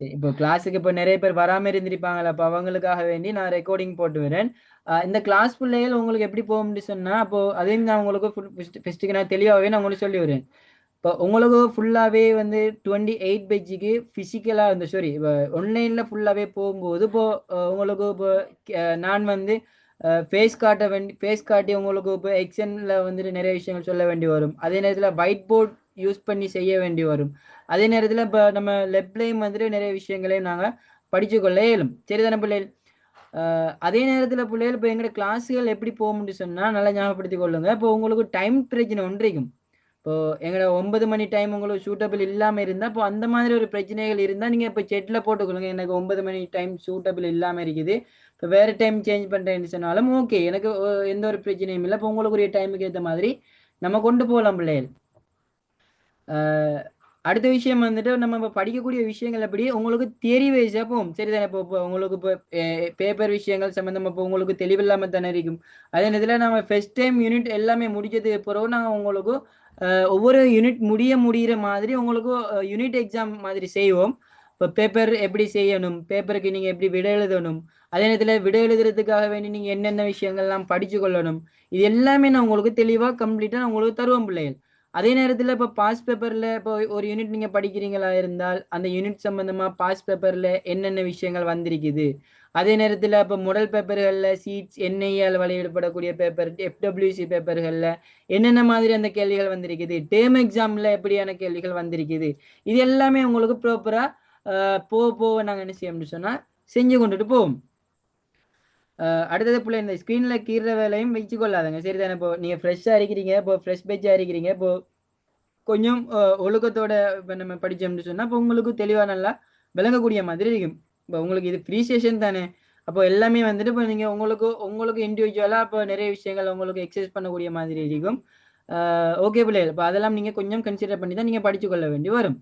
இப்போ கிளாஸுக்கு இப்போ நிறைய பேர் வராம இருந்திருப்பாங்களா, அப்போ அவங்களுக்காக வேண்டி நான் ரெக்கார்டிங் போட்டு வரேன். இந்த கிளாஸ் பிள்ளைகள் உங்களுக்கு எப்படி போகும்னு சொன்னா, அப்போ அதையும் நான் உங்களுக்கு ஃபெஸ்ட்டுக்கு நான் தெளிவாகவே நான் உங்களுக்கு சொல்லி வரேன். இப்போ உங்களுக்கு ஃபுல்லாகவே வந்து 28 பேஜுக்கு ஃபிசிக்கலாக இந்த சாரி இப்போ ஆன்லைனில் ஃபுல்லாகவே போகும்போது இப்போ உங்களுக்கு இப்போ நான் வந்து ஃபேஸ் காட்டி உங்களுக்கு இப்போ எக்ஸனில் வந்துட்டு நிறைய விஷயங்கள் சொல்ல வேண்டி வரும். அதே நேரத்தில் ஒயிட் போர்ட் யூஸ் பண்ணி செய்ய வேண்டி வரும். அதே நேரத்தில் இப்போ நம்ம லெப்லையும் வந்துட்டு நிறைய விஷயங்களையும் நாங்கள் படித்து கொள்ள இயலும். சரிதானே பிள்ளைகள்? அதே நேரத்தில் பிள்ளைகள் இப்போ எங்களோட கிளாஸுகள் எப்படி போகும்னு சொன்னால் நல்லா ஞாபகப்படுத்தி கொள்ளுங்க. இப்போ உங்களுக்கு டைம் பிரச்சனை ஒன்றிக்கும். இப்போ எங்களோட 9 மணி டைம் உங்களுக்கு சூட்டபிள் இல்லாமல் இருந்தால் இப்போ அந்த மாதிரி ஒரு பிரச்சனைகள் இருந்தால் நீங்கள் இப்போ செட்டில் போட்டுக்கொள்ளுங்க. எனக்கு 9 மணி டைம் சூட்டபிள் இல்லாமல் இருக்குது, இப்போ வேறு டைம் சேஞ்ச் பண்ணுறேன்னு சொன்னாலும் ஓகே, எனக்கு எந்த ஒரு பிரச்சனையும் இல்லை. இப்போ உங்களுக்கு ஒரு டைமுக்கு ஏற்ற மாதிரி நம்ம கொண்டு போகலாம் பிள்ளைகள். அடுத்த விஷயம் வந்துட்டு நம்ம இப்போ படிக்கக்கூடிய விஷயங்கள் எப்படி உங்களுக்கு தியரி வைஸாக போகும். சரிதானே? இப்போ உங்களுக்கு இப்போ பேப்பர் விஷயங்கள் சம்மந்தமாக இப்போ உங்களுக்கு தெளிவில்லாமல் தானே இருக்கும். அதே நேரத்தில் நம்ம ஃபர்ஸ்ட் டைம் யூனிட் எல்லாமே முடிச்சதுக்கு பிறகு நாங்கள் உங்களுக்கு ஒவ்வொரு யூனிட் முடிகிற மாதிரி உங்களுக்கு யூனிட் எக்ஸாம் மாதிரி செய்வோம். இப்போ பேப்பர் எப்படி செய்யணும், பேப்பருக்கு நீங்கள் எப்படி விட எழுதணும், அதே நேரத்தில் விட எழுதுறதுக்காக வேண்டி நீங்கள் என்னென்ன விஷயங்கள்லாம் படித்து கொள்ளணும், இது எல்லாமே நான் உங்களுக்கு தெளிவாக கம்ப்ளீட்டாக நான் உங்களுக்கு தருவோம் பிள்ளைகள். அதே நேரத்தில் இப்போ பாஸ் பேப்பரில் இப்போ ஒரு யூனிட் நீங்கள் படிக்கிறீங்களா இருந்தால் அந்த யூனிட் சம்மந்தமாக பாஸ் பேப்பரில் என்னென்ன விஷயங்கள் வந்திருக்குது. அதே நேரத்தில் இப்போ முதல் பேப்பர்களில் சீட்ஸ் என்ஐஆல் வெளியிடப்படக்கூடிய பேப்பர் எஃப்டபிள்யூசி பேப்பர்களில் என்னென்ன மாதிரி அந்த கேள்விகள் வந்திருக்குது, டேர்ம் எக்ஸாமில் எப்படியான கேள்விகள் வந்திருக்குது, இது எல்லாமே உங்களுக்கு ப்ராப்பராக போக நாங்கள் என்ன செய்யணும்னு சொன்னால் செஞ்சு கொண்டுட்டு போவோம். அடுத்தது பிள்ளை இந்த ஸ்க்ரீனில் கீற வேலையும் வச்சு கொள்ளாதுங்க. சரிதானே? இப்போ நீங்கள் ஃப்ரெஷ்ஷாக இருக்கிறீங்க, இப்போ ஃப்ரெஷ் பேஜாக இருக்கிறீங்க, இப்போ கொஞ்சம் ஒழுக்கத்தோட இப்போ நம்ம படித்தோம்னு சொன்னால் இப்போ உங்களுக்கு தெளிவாக நல்லா விளங்கக்கூடிய மாதிரி இருக்கும். இப்போ உங்களுக்கு இது ஃப்ரீ செஷன் தானே, அப்போ எல்லாமே வந்துட்டு இப்போ நீங்கள் உங்களுக்கு இண்டிவிஜுவலாக இப்போ நிறைய விஷயங்கள் உங்களுக்கு எக்ஸசைஸ் பண்ணக்கூடிய மாதிரி இருக்கும். ஓகே பிள்ளைகள், இப்போ அதெல்லாம் நீங்கள் கொஞ்சம் கன்சிடர் பண்ணி தான் நீங்கள் படித்து கொள்ள வேண்டி வரும்.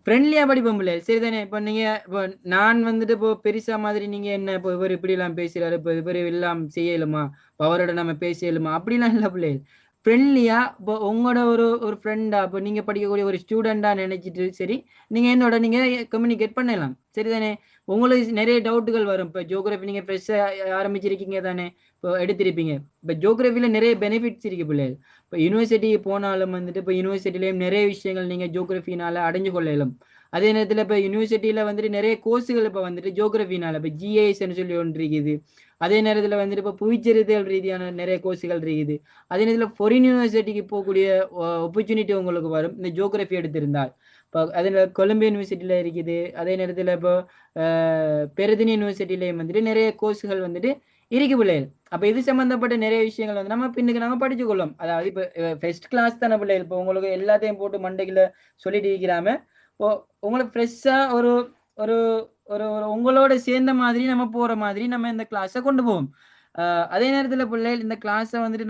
ஃப்ரெண்ட்லியாக படிப்போம் பிள்ளைகள். சரிதானே? இப்போ நீங்கள் இப்போ நான் வந்துட்டு இப்போ பெருசாக மாதிரி நீங்கள் என்ன இப்போ இவர் இப்படிலாம் பேசுகிறாரு, இப்போ இவர் எல்லாம் செய்யலுமா, இப்போ அவரோட நம்ம பேசலுமா, அப்படிலாம் இல்லை பிள்ளைகள். ஃப்ரெண்ட்லியாக இப்போ உங்களோட ஒரு ஒரு ஃப்ரெண்டாக இப்போ நீங்கள் படிக்கக்கூடிய ஒரு ஸ்டூடெண்ட்டாக நினச்சிட்டு சரி நீங்கள் என்னோட நீங்கள் கம்யூனிகேட் பண்ணலாம். சரிதானே? உங்களுக்கு நிறைய டவுட்டுகள் வரும். இப்போ ஜியோகிராஃபி நீங்கள் ஃப்ரெஷ்ஷாக ஆரம்பிச்சிருக்கீங்க தானே, இப்போ எடுத்திருப்பீங்க. இப்போ ஜியோகிராஃபியில் நிறைய பெனிஃபிட்ஸ் இருக்குது பிள்ளைகள். இப்போ யூனிவர்சிட்டிக்கு போனாலும் வந்துட்டு இப்போ யூனிவர்சிட்டிலையும் நிறைய விஷயங்கள் நீங்கள் ஜியோகிராஃபினால் அடைஞ்சு கொள்ளலாம். அதே நேரத்தில் இப்போ யூனிவர்சிட்டியில் வந்துட்டு நிறைய கோர்ஸுகள் இப்போ வந்துட்டு ஜியோகிராஃபினால் இப்போ ஜிஐஎஸ்ன்னு சொல்லி ஒன்று இருக்குது. அதே நேரத்தில் வந்துட்டு இப்போ புவிச்சரிதல் ரீதியான நிறைய கோர்ஸுகள் இருக்குது. அதே நேரத்தில் ஃபாரின் யூனிவர்சிட்டிக்கு போகக்கூடிய ஆப்பர்ச்சுனிட்டி உங்களுக்கு வரும் இந்த ஜியோகிராஃபி எடுத்திருந்தால். இப்போ அதே கொலம்பியா யூனிவர்சிட்டியில் இருக்குது. அதே நேரத்தில் இப்போ பெருதினி யூனிவர்சிட்டிலையும் வந்துட்டு நிறைய கோர்ஸுகள் வந்துட்டு இருக்கு பிள்ளைகள். அப்போ இது சம்மந்தப்பட்ட நிறைய விஷயங்கள் வந்து நம்ம பின்னுக்கு நம்ம படிச்சுக்கொள்ளும். அதாவது இப்போ ஃபர்ஸ்ட் கிளாஸ் தானே பிள்ளைகள், இப்போ உங்களுக்கு எல்லாத்தையும் போட்டு மண்டைக்குள்ள சொல்லிட்டு இருக்கிறாம இப்போ உங்களுக்கு ஃப்ரெஷ்ஷாக ஒரு ஒரு ஒரு ஒரு உங்களோட சேர்ந்த மாதிரி நம்ம போகிற மாதிரி நம்ம இந்த கிளாஸை கொண்டு போவோம். அதே நேரத்தில் பிள்ளைகள் இந்த கிளாஸை வந்துட்டு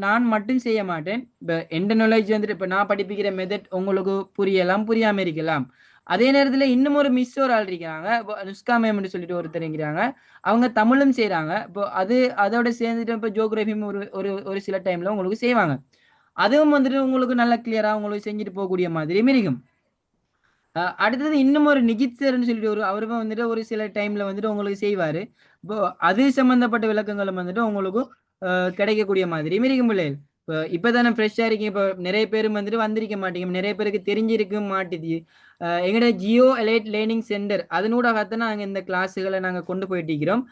நான் மட்டும் செய்ய மாட்டேன். இப்போ எந்த நாலேஜ் வந்துட்டு இப்போ நான் படிப்பிக்கிற மெத்தட் உங்களுக்கு புரியலாம், புரியாமல் இருக்கலாம். அதே நேரத்தில் இன்னும் ஒரு மிஸ் ஒரு ஆள் இருக்காங்க, இப்போ அனுஷ்கா மேம்னு சொல்லிட்டு ஒருத்தர் இருக்கிறாங்க. அவங்க தமிழும் செய்கிறாங்க. இப்போ அதோட சேர்ந்துட்டு இப்போ ஜியோகிராஃபியும் ஒரு ஒரு ஒரு சில டைமில் உங்களுக்கு செய்வாங்க. அதுவும் வந்துட்டு உங்களுக்கு நல்லா கிளியராக உங்களுக்கு செஞ்சுட்டு போகக்கூடிய மாதிரியும் இருக்கும். அடுத்தது இன்னும் ஒரு நிகித் சார்ன்னு சொல்லிட்டு அவருமே வந்துட்டு ஒரு சில டைம்ல வந்துட்டு உங்களுக்கு செய்வாரு. இப்போ அது சம்பந்தப்பட்ட விளக்கங்களும் வந்துட்டு உங்களுக்கு கிடைக்கக்கூடிய மாதிரியும் இருக்கும் பிள்ளைகள். இப்போ இப்பதானே ஃப்ரெஷ்ஷா இருக்கீங்க. இப்போ நிறைய பேரும் வந்துட்டு வந்திருக்க மாட்டீங்க, நிறைய பேருக்கு தெரிஞ்சிருக்க மாட்டுது. எங்களோட ஜியோ எலைட் லேர்னிங் சென்டர் அதனூடாகத்தான் நாங்கள் இந்த கிளாஸுகளை நாங்கள் கொண்டு போயிட்டு இருக்கிறோம்.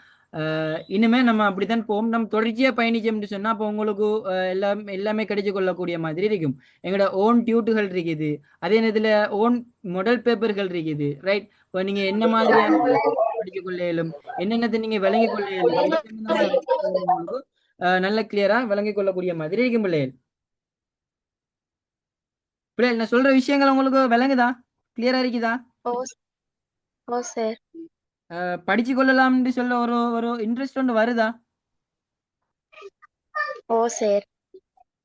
இனிமே நம்ம அப்படித்தான் போவோம். நம்ம தொடர்ச்சியா பயணிச்சோம்னு சொன்னா அப்போ உங்களுக்கு எல்லாமே கிடைச்சு கொள்ளக்கூடிய மாதிரி இருக்கும். எங்களோட ஓன் டியூட்டுகள் இருக்குது. அதே நேரத்துல ஓன் மொடல் பேப்பர்கள் இருக்குது. ரைட்? இப்போ நீங்க என்ன மாதிரியான படிச்சு கொள்ள இயலும், என்னென்னத்தை நீங்க விளங்கிக் கொள்ள இயலும், இது சம்பந்தமான விஷயங்கள் உங்களுக்கு நல்ல கிளியரா விளங்கிக் கொள்ளக்கூடிய மாதிரி இருக்கும் பிள்ளைகள். பிள்ளைகள் நான் சொல்ற விஷயங்கள் உங்களுக்கு விளங்குதா? கிளியரா இருக்குதா? ஓ ஓ சார். படிச்சு கொள்ளலாம்னு சொல்ல ஒரு ஒரு இன்ட்ரெஸ்ட் ஒன்று வருதா? ஓ சார்.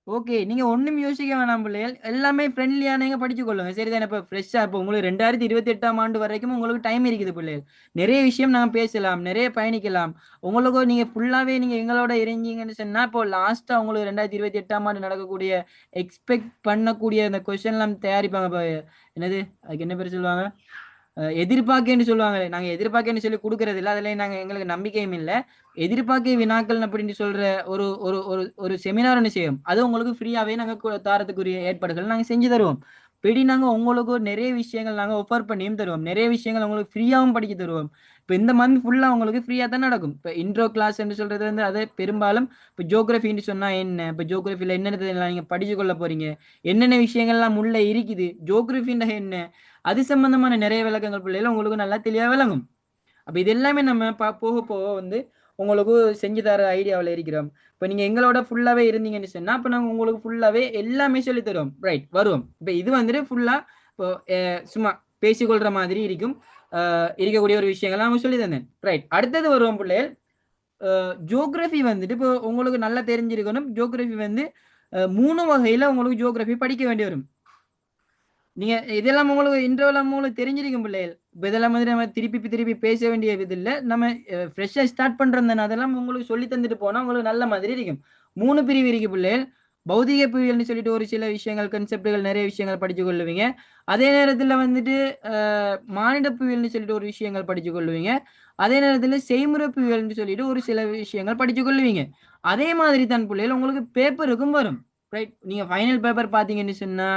ஓகே. நீங்க ஒண்ணும் யோசிக்க வேணாம் பிள்ளைகள். எல்லாமே ஃப்ரெண்ட்லியா நீங்க படிச்சு கொள்ளுங்க. சரிதானே? இப்ப ஃப்ரெஷ்ஷா இப்போ உங்களுக்கு 2028ஆம் ஆண்டு வரைக்கும் உங்களுக்கு டைம் இருக்குது பிள்ளைகள். நெறைய விஷயம் நாம பேசலாம். நெறைய பயணிக்கலாம். உங்களுக்கு நீங்க ஃபுல்லாவே நீங்க எங்களோட இருந்தீங்கன்னு சொன்னா, இப்போ லாஸ்ட்டா உங்களுக்கு 2028ஆம் ஆண்டு நடக்கக்கூடிய எக்ஸ்பெக்ட் பண்ணக்கூடிய அந்த கொஸ்டின்லாம் தயாரிப்பாங்க. இப்ப என்னது? அதுக்கு என்ன பேரு சொல்லுவாங்க? எதிர்பார்க்கேன்னு சொல்லுவாங்களே. நாங்க எதிர்பார்க்கேன்னு சொல்லி குடுக்குறது இல்ல. அதுல நாங்க எங்களுக்கு நம்பிக்கையும் இல்ல. எதிர்பார்க்கை வினாக்கள் அப்படின்னு சொல்ற ஒரு ஒரு ஒரு ஒரு செமினார் ஒண்ணு செய்யும். அது உங்களுக்கு ஃப்ரீயாவே நாங்க தாரத்துக்குரிய ஏற்பாடுகள் நாங்க செஞ்சு தருவோம். இப்படி நாங்க உங்களுக்கு நெறைய விஷயங்கள் நாங்க ஆஃபர் பண்ணியும் தருவோம். நெறைய விஷயங்கள் உங்களுக்கு ஃப்ரீயாவும் படிக்க தருவோம். இப்ப இந்த மந்த் ஃபுல்லா உங்களுக்கு ஃப்ரீயா தான் நடக்கும். இப்ப இன்ட்ரோ கிளாஸ் என்று சொல்றது வந்து அது பெரும்பாலும் இப்ப ஜியோகிராஃபின்னு சொன்னா என்ன? இப்ப ஜியோகிராஃபில என்னென்ன நீங்க படிச்சு கொள்ள போறீங்க? என்னென்ன விஷயங்கள்லாம் உள்ள இருக்குது? ஜியோகிராஃபின்னா என்ன? அது சம்பந்தமான நெறைய விளக்கங்கள் பிள்ளைகள் உங்களுக்கு நல்லா தெளிவா விளங்கும். அப்ப இது எல்லாமே நம்ம போக போக வந்து உங்களுக்கு செஞ்சு தர ஐடியாவில் இருக்கிறோம். இப்ப நீங்க எங்களோட ஃபுல்லாவே இருந்தீங்கன்னு சொன்னா, அப்ப நாங்க உங்களுக்கு ஃபுல்லாவே எல்லாமே சொல்லி தருவோம். ரைட் வருவோம். இப்ப இது வந்துட்டு ஃபுல்லா இப்போ சும்மா பேசிக்கொள்ற மாதிரி இருக்கும். இருக்கக்கூடிய ஒரு விஷயங்கள் நான் சொல்லி தந்தேன். ரைட் அடுத்தது வருவோம் பிள்ளைகள். ஜியோகிராஃபி வந்துட்டு இப்போ உங்களுக்கு நல்லா தெரிஞ்சிருக்கணும். ஜியோகிராஃபி வந்து 3 வகையில உங்களுக்கு ஜியோகிராஃபி படிக்க வேண்டி வரும். நீங்க இதெல்லாம் உங்களுக்கு இன்ட்ரோலாம் உங்களுக்கு தெரிஞ்சிருக்கும் பிள்ளைகள். இப்ப இதெல்லாம் வந்து நம்ம திருப்பி திருப்பி பேச வேண்டிய இது இல்ல. நம்ம ஃப்ரெஷ்ஷா ஸ்டார்ட் பண்றோம் அதெல்லாம் உங்களுக்கு சொல்லி தந்துட்டு போனா உங்களுக்கு நல்ல மாதிரி இருக்கும். 3 பிரிவு இருக்கு பிள்ளைகள். பௌதிக பிரிவியல்னு சொல்லிட்டு ஒரு சில விஷயங்கள், கான்செப்ட்கள் நெறைய விஷயங்கள் படிச்சு கொள்ளுவீங்க. அதே நேரத்துல வந்துட்டு மானிட புவியியல்னு சொல்லிட்டு ஒரு விஷயங்கள் படிச்சு கொள்ளுவீங்க. அதே நேரத்துல செய்முறை புவியியல்னு சொல்லிட்டு ஒரு சில விஷயங்கள் படிச்சு கொள்ளுவீங்க. அதே மாதிரி தான் பிள்ளைகள் உங்களுக்கு பேப்பருக்கும் வரும். ரைட். நீங்க ஃபைனல் பேப்பர் பார்த்தீங்கன்னு சொன்னா,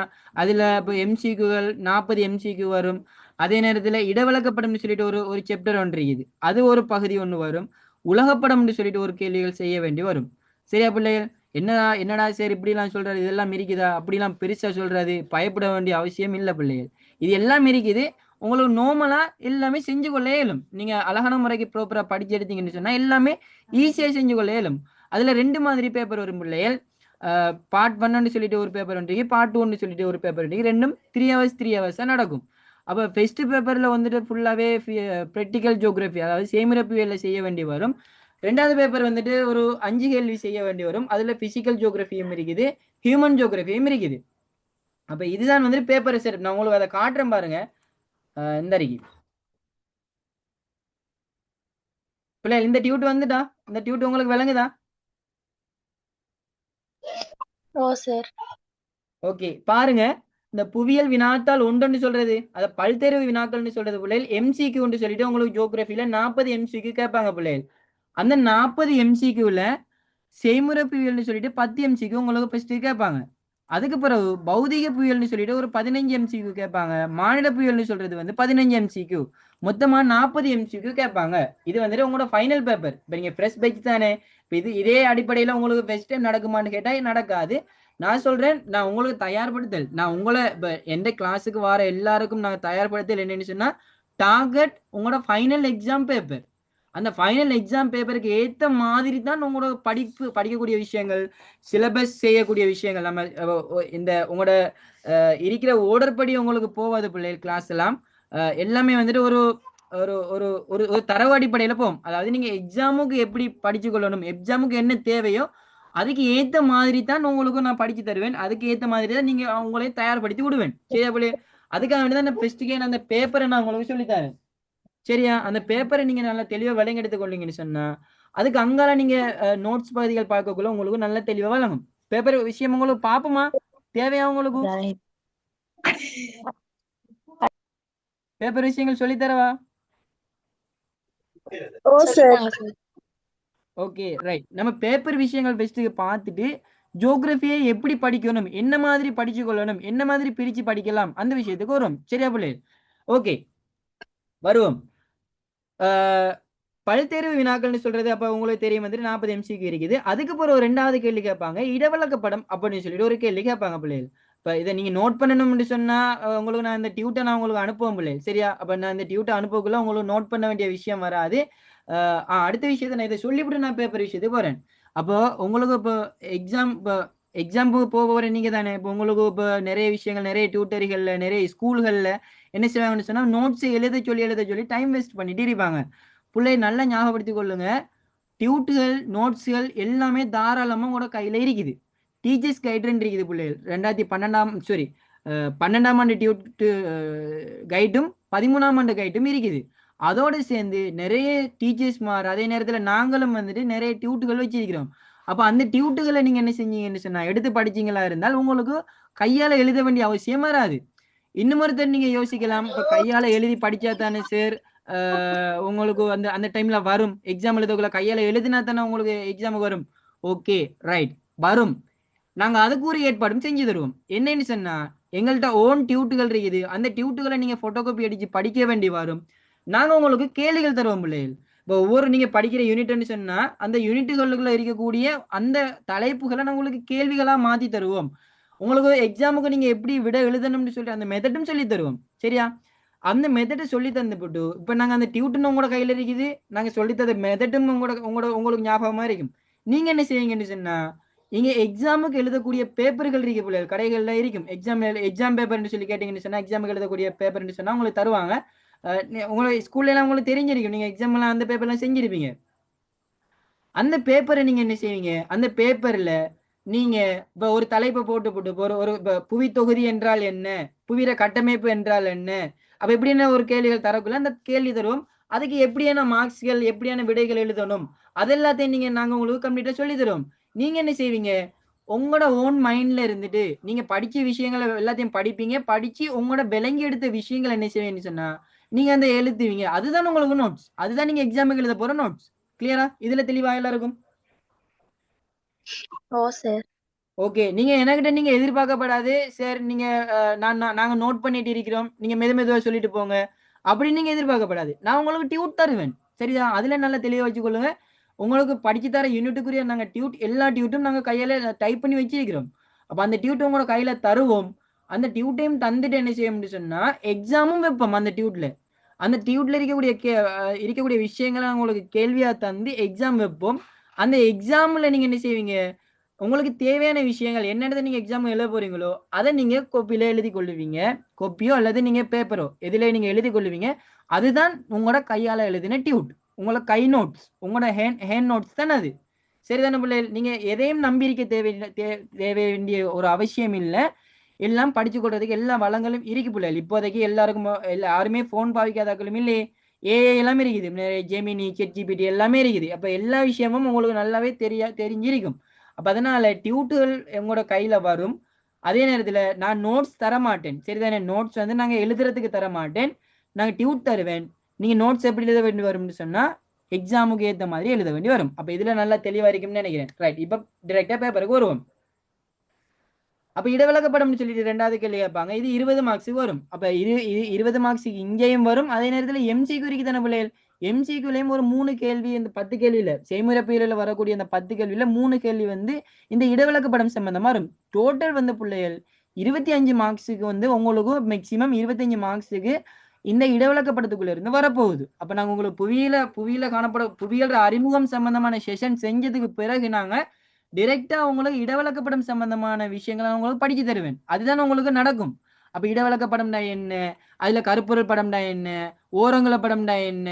அதுல இப்போ எம்சிக்யூகள் 40 எம்சிக்யூ வரும். அதே நேரத்துல இடவிலக்கப்படம்னு சொல்லிட்டு ஒரு ஒரு சாப்டர் ஒன்று இருக்குது. அது ஒரு பகுதி ஒண்ணு வரும். உலகப்படம்னு சொல்லிட்டு ஒரு கேள்விகள் செய்ய வேண்டி வரும். சரியா பிள்ளைகள்? என்னடா என்னடா சார் இப்படிலாம் சொல்றாரு? இதெல்லாம் இருக்குதா? அப்படிலாம் பெருசா சொல்றாரு. பயப்பட வேண்டிய அவசியம் இல்ல பிள்ளைகள். இது எல்லாம் இருக்குது. உங்களுக்கு நார்மலா எல்லாமே செஞ்சு கொள்ள இயலும். நீங்க அழகான முறைக்கு ப்ராப்பரா படிச்சு எடுத்தீங்கன்னு சொன்னா, எல்லாமே ஈஸியா செஞ்சு கொள்ள இயலும். அதுல 2 மாதிரி பேப்பர் வரும் பிள்ளைகள். பார்ட் 1ன்னு சொல்லிட்டு ஒரு பேப்பர் இருக்கு. பார்ட் 2ன்னு சொல்லிட்டு ஒரு பேப்பர் இருக்கு. 2ம் 3 ஹவர்ஸ் 3 ஹவர்ஸா நடக்கும். அப்ப ஃபர்ஸ்ட் பேப்பர்ல வந்துட்டு ஃபுல்லாவே பிராக்டிகல் ஜியோகிராஃபி அதாவது செய்முறைப்பியல்ல செய்ய வேண்டி வரும். 2வது பேப்பர் வந்துட்டு ஒரு 5 கேள்வி செய்ய வேண்டி வரும். அதுல பிசிக்கல் ஜியோகிராஃபியும் இருக்குது, ஹியூமன் ஜியோகிராஃபியும் இருக்குது. அப்ப இதுதான் வந்துட்டு பேப்பர் செட். நான் உங்களுக்கு அதை காட்டுறேன் பாருங்க. இந்த இருக்கு. பிள்ளை இந்த டியூட் வந்துட்டா? இந்த டியூட் உங்களுக்கு விளங்குதா? ஓ சார். ஓகே பாருங்க. இந்த புவியியல் வினாத்தாள் ஒன்றுன்னு சொல்றது அதை பல்தேர்வு வினாக்கள்னு சொல்றது பிள்ளைகள் எம்சிக்யூன்னு சொல்லிட்டு உங்களுக்கு ஜியோகிராஃபில 40 எம்சிக்யூ கேட்பாங்க பிள்ளைகள். அந்த 40 எம்சிக்யூல செய்முறை புவியியல்னு சொல்லிட்டு 10 எம்சிக்யூ உங்களுக்கு ஃபர்ஸ்ட் கேட்பாங்க. அதுக்கு பிறகு பௌதிக புவியியல்னு சொல்லிட்டு ஒரு 15 எம்சிக்யூ கேட்பாங்க. மானிட புவியியல்னு சொல்றது வந்து 15 எம்சிக்யூ. மொத்தமா 40 எம்சிக்யூ கேட்பாங்க. இது வந்துட்டு உங்களோட ஃபைனல் பேப்பர். இப்போ நீங்க ஃப்ரெஷ் பேட்ச் தானே. இப்போ இதே அடிப்படையில் உங்களுக்கு ஃபர்ஸ்ட் டைம் நடக்குமான்னு கேட்டால் நடக்காது. நான் சொல்றேன், நான் உங்களுக்கு தயார்படுத்தல். நான் உங்களை இப்போ எந்த கிளாஸுக்கு வர எல்லாருக்கும் நான் தயார்படுத்தல் என்னன்னு சொன்னா, டார்கெட் உங்களோட ஃபைனல் எக்ஸாம் பேப்பர். அந்த ஃபைனல் எக்ஸாம் பேப்பருக்கு ஏத்த மாதிரி தான் உங்களோட படிக்கக்கூடிய விஷயங்கள், சிலபஸ் செய்யக்கூடிய விஷயங்கள் நம்ம இந்த உங்களோட இருக்கிற ஓர்டர் படி உங்களுக்கு போவாது பிள்ளைகள் கிளாஸ் எல்லாம். எல்லாமே வந்துட்டு ஒரு ஒரு ஒரு ஒரு ஒரு தரவு அடிப்படையில போகும். அதாவது நீங்க எக்ஸாமுக்கு எப்படி படிச்சு கொள்ளணும், எக்ஸாமுக்கு என்ன தேவையோ அதுக்கு ஏத்த மாதிரி தான் உங்களுக்கு நான் படிச்சு தருவேன். அதுக்கு ஏத்த மாதிரி தான் நீங்க உங்களே தயார்படுத்தி விடுவேன். சரியா பிள்ளைகள்? அதுக்காக வேண்டி தான் ஃபர்ஸ்ட்டுக்கே நான் அந்த பேப்பரை நான் உங்களுக்கு சொல்லித்தரேன். சரியா? அந்த பேப்பரை நீங்க நல்லா தெளிவா விளங்கெடுத்து கொண்டீங்கன்னு சொன்னா, அதுக்கு அங்கால நீங்க நோட்ஸ் பகுதிகள் பார்க்கக்குள்ள உங்களுக்கு நல்ல தெளிவா விளங்கும். பேப்பர் விஷயம் உங்களுக்கு பாப்போமா? தேவையா உங்களுக்கு? பேப்பர் விஷயங்கள் சொல்லித் தரவா? ஓ சார். Okay right. நம்ம பேப்பர் விஷயங்கள் ஃபர்ஸ்ட்டு பார்த்துட்டு, ஜியோகிராஃபியை எப்படி படிக்கணும்? என்ன மாதிரி படிச்சு கொள்ளணும்? என்ன மாதிரி பிரிச்சு படிக்கலாம்? அந்த விஷயத்துக்கு வருவோம். சரியா பிள்ளைகள்? ஓகே. வருவோம். ஆ பல்தேர்வு வினாக்கள்னு சொல்றது அப்ப உங்களுக்கு தெரியும் வந்துட்டு 40 எம்சிக்யூ இருக்குது. அதுக்கு பிறகு 2வது கேள்வி கேட்பாங்க. இடவிலக்கப்படம் அப்படின்னு சொல்லிட்டு ஒரு கேள்வி கேட்பாங்க பிள்ளைகள். இப்ப இதை நீங்க நோட் பண்ணணும்னு சொன்னா உங்களுக்கு நான் இந்த டியூட்டை நான் உங்களுக்கு அனுப்புவேன் பிள்ளைகள். சரியா? அப்ப நான் இந்த டியூட்டை அனுப்பக்குள்ள உங்களுக்கு நோட் பண்ண வேண்டிய விஷயம் வராது. அடுத்த விஷயத்தை நான் இதை சொல்லிவிட்டு நான் பேப்பர் விஷயத்துக்கு போறேன். அப்போ உங்களுக்கு இப்போ எக்ஸாம் இப்போ எக்ஸாம்புக்கு போக போற நீங்க தானே. இப்போ உங்களுக்கு இப்போ நிறைய விஷயங்கள் நிறைய டியூட்டரிகள்ல நிறைய ஸ்கூல்கள்ல என்ன செய்வாங்கன்னு சொன்னா நோட்ஸ் எழுத சொல்லி டைம் வேஸ்ட் பண்ணிட்டு இருப்பாங்க. பிள்ளை நல்லா ஞாபகப்படுத்திக் கொள்ளுங்க. டியூட்டுகள் நோட்ஸ்கள் எல்லாமே தாராளமா உங்களோட கையில இருக்குது. டீச்சர்ஸ் கைடுன்னு இருக்குது பிள்ளைகள் 12ஆம் ஆண்டு டியூட் கைடும் 13ஆம் ஆண்டு கைடும் இருக்குது. அதோடு சேர்ந்து நிறைய டீச்சர்ஸ்மார் அதே நேரத்தில் நாங்களும் வந்துட்டு நிறைய டியூட்டுகள் வச்சிருக்கிறோம். அப்போ அந்த டியூட்டுகளை நீங்கள் என்ன செஞ்சீங்கன்னு சொன்னால் எடுத்து படிச்சீங்களா இருந்தால் உங்களுக்கு கையால் எழுத வேண்டிய அவசியம் வராது. இன்னும் ஒருத்தர் நீங்கள் யோசிக்கலாம், இப்போ கையால் எழுதி படித்தா தானே சார் உங்களுக்கு அந்த அந்த டைமில் வரும் எக்ஸாம் எழுதக்குள்ள கையால் எழுதினா தானே உங்களுக்கு எக்ஸாமுக்கு வரும். ஓகே ரைட், வரும். நாங்கள் அதுக்கு ஒரு ஏற்பாடும் செஞ்சு தருவோம். என்னன்னு சொன்னால் எங்கள்கிட்ட ஓன் டியூட்டுகள் இருக்குது. அந்த டியூட்டுகளை நீங்கள் ஃபோட்டோ காப்பி அடித்து படிக்க வேண்டி வரும். நாங்கள் உங்களுக்கு கேள்விகள் தருவோம் பிள்ளைகள். இப்போ ஒவ்வொரு நீங்கள் படிக்கிற யூனிட்னு சொன்னால் அந்த யூனிட்டுகளுக்குள்ள இருக்கக்கூடிய அந்த தலைப்புகளை நாங்கள் உங்களுக்கு கேள்விகளாக மாற்றி தருவோம். உங்களுக்கு எக்ஸாமுக்கு நீங்கள் எப்படி விட எழுதணும்னு சொல்லி அந்த மெத்தடும் சொல்லி தருவோம். சரியா? அந்த மெத்தடை சொல்லி தந்துவிட்டு இப்போ நாங்கள் அந்த டியூட்டுன்னு உங்களோட கையில் இருக்குது. நாங்கள் சொல்லித்தந்த மெத்தடும் உங்களுக்கு ஞாபகமாக இருக்கும். நீங்கள் என்ன செய்வீங்கன்னு சொன்னால் நீங்கள் எக்ஸாமுக்கு எழுதக்கூடிய பேப்பர்கள் இருக்க பிள்ளைகள் கடைகளில் இருக்கும். எக்ஸாம் பேப்பர்னு சொல்லி கேட்டிங்கன்னு சொன்னால் எக்ஸாமுக்கு எழுதக்கூடிய பேப்பர்னு சொன்னால் உங்களுக்கு தருவாங்க. உங்களை ஸ்கூல்லலாம் உங்களுக்கு தெரிஞ்சிருக்கும். நீங்கள் எக்ஸாம்லாம் அந்த பேப்பர்லாம் செஞ்சுருப்பீங்க. அந்த பேப்பரை நீங்கள் என்ன செய்வீங்க, அந்த பேப்பரில் நீங்கள் இப்போ ஒரு தலைப்பை போட்டு ஒரு புவி தொகுதி என்றால் என்ன, புவியிற கட்டமைப்பு என்றால் என்ன, அப்போ எப்படின்னா ஒரு கேள்விகள் தரக்குள்ள அந்த கேள்வி தருவோம். அதுக்கு எப்படியான மார்க்ஸ்கள் எப்படியான விடைகள் எழுதணும் அதெல்லாத்தையும் நீங்கள் நாங்கள் உங்களுக்கு கம்ப்ளீட்டாக சொல்லி தருவோம். நீங்கள் என்ன செய்வீங்க, உங்களோட ஓன் மைண்டில் இருந்துட்டு நீங்கள் படித்த விஷயங்களை எல்லாத்தையும் படிப்பீங்க. படித்து உங்களோட விளங்கி எடுத்த விஷயங்கள் என்ன செய்வீங்கன்னு சொன்னால் நீங்கள் அந்த எழுத்துவீங்க. அதுதான் உங்களுக்கு நோட்ஸ். அதுதான் நீங்கள் எக்ஸாமுக்கு எழுத போகிற நோட்ஸ். கிளியரா? இதில் தெளிவாக எல்லாருக்கும்? ஓ சார். ஓகே, நீங்கள் என்கிட்ட நீங்கள் எதிர்பார்க்கப்படாது சார் நீங்கள் நாங்கள் நோட் பண்ணிட்டு இருக்கிறோம், நீங்கள் மெதுவாக சொல்லிட்டு போங்க அப்படி நீங்கள் எதிர்பார்க்கப்படாது. நான் உங்களுக்கு டியூட் தருவேன். சரியா? அதில் நல்லா தெளிவாக வச்சுக்கொள்ளுங்க. உங்களுக்கு படிச்சு தர யூனிட்டுக்குரிய நாங்கள் எல்லா டியூட்டும் நாங்கள் கையால் டைப் பண்ணி வச்சிருக்கிறோம். அப்போ அந்த டியூட் உங்களோட கையில் தருவோம். அந்த டியூட்டையும் தந்துட்டு என்ன செய்யணும்னு சொன்னால் எக்ஸாமும் வைப்போம். அந்த டியூட்டில் இருக்கக்கூடிய விஷயங்களை உங்களுக்கு கேள்வியாக தந்து எக்ஸாம் வைப்போம். அந்த எக்ஸாமில் நீங்கள் என்ன செய்வீங்க, உங்களுக்கு தேவையான விஷயங்கள் என்னென்னதை நீங்கள் எக்ஸாம் எழுத போகிறீங்களோ அதை நீங்கள் கோப்பியில் எழுதி கொள்ளுவீங்க. கோப்பியோ அல்லது நீங்கள் பேப்பரோ எதில் நீங்கள் எழுதி கொள்ளுவீங்க. அதுதான் உங்களோட கையால் எழுதின டியூட். உங்களோட கை நோட்ஸ், உங்களோட ஹேண்ட் நோட்ஸ் தானே அது. சரிதானே பிள்ளைகள்? நீங்கள் எதையும் நம்பியிருக்க தேவை வேண்டிய ஒரு அவசியம் இல்லை. எல்லாம் படிச்சு கொள்றதுக்கு எல்லா வளங்களும் இருக்கு பிள்ளைகள். இப்போதைக்கு எல்லாருக்கும் யாருமே ஃபோன் பாவிக்காதாக்களும் இல்லையே, ஏஐ எல்லாமே இருக்குது, ஜெமினி ChatGPT எல்லாமே இருக்குது. அப்போ எல்லா விஷயமும் உங்களுக்கு நல்லாவே தெரிஞ்சிருக்கும். அப்போ அதனால் டியூட்டுகள் உங்களோட கையில் வரும். அதே நேரத்தில் நான் நோட்ஸ் தர மாட்டேன். சரிதானே? நோட்ஸ் வந்து நாங்கள் எழுதுறதுக்கு தர மாட்டேன், நாங்கள் டியூட் தருவேன். நீங்கள் நோட்ஸ் எப்படி எழுத வேண்டி வரும்னு சொன்னால் எக்ஸாமுக்கு ஏற்ற மாதிரி எழுத வேண்டி வரும். அப்போ இதில் நல்லா தெளிவாக இருக்கும்னு நினைக்கிறேன். ரைட், இப்போ டிரெக்டாக பேப்பருக்கு வருவோம். அப்போ இடவிலக்கப்படம்னு சொல்லிட்டு 2வது கேள்வி கேட்பாங்க. இது 20 மார்க்ஸுக்கு வரும். அப்போ 20 மார்க்ஸுக்கு இங்கேயும் வரும். அதே நேரத்தில் எம்சிக்யூ இருக்கு தானே பிள்ளைகள். எம்சிக்யூலையும் ஒரு 3 கேள்வி, இந்த 10 கேள்வியில் செய்முறை பயிலில் வரக்கூடிய அந்த 10 கேள்வியில் 3 கேள்வி வந்து இந்த இடவிலக்கப்படம் சம்பந்தமாக வரும். டோட்டல் வந்து பிள்ளைகள் 25 மார்க்ஸுக்கு வந்து உங்களுக்கு மேக்சிமம் 25 மார்க்ஸுக்கு இந்த இடவிலக்கப்படத்துக்குள்ள இருந்து வரப்போகுது. அப்போ நாங்கள் உங்களுக்கு புவியில புவியியல் அறிமுகம் சம்பந்தமான செஷன் செஞ்சதுக்கு பிறகு நாங்கள் டிரெக்டாக உங்களுக்கு இடவிலக்கப்படம் சம்பந்தமான விஷயங்களை உங்களுக்கு படிச்சு தருவேன். அதுதான் உங்களுக்கு நடக்கும். அப்போ இடவிலக்கப்படம்னா என்ன, அதில் கருப்பொருள் படம்னா என்ன, ஓரங்குல படம்னா என்ன,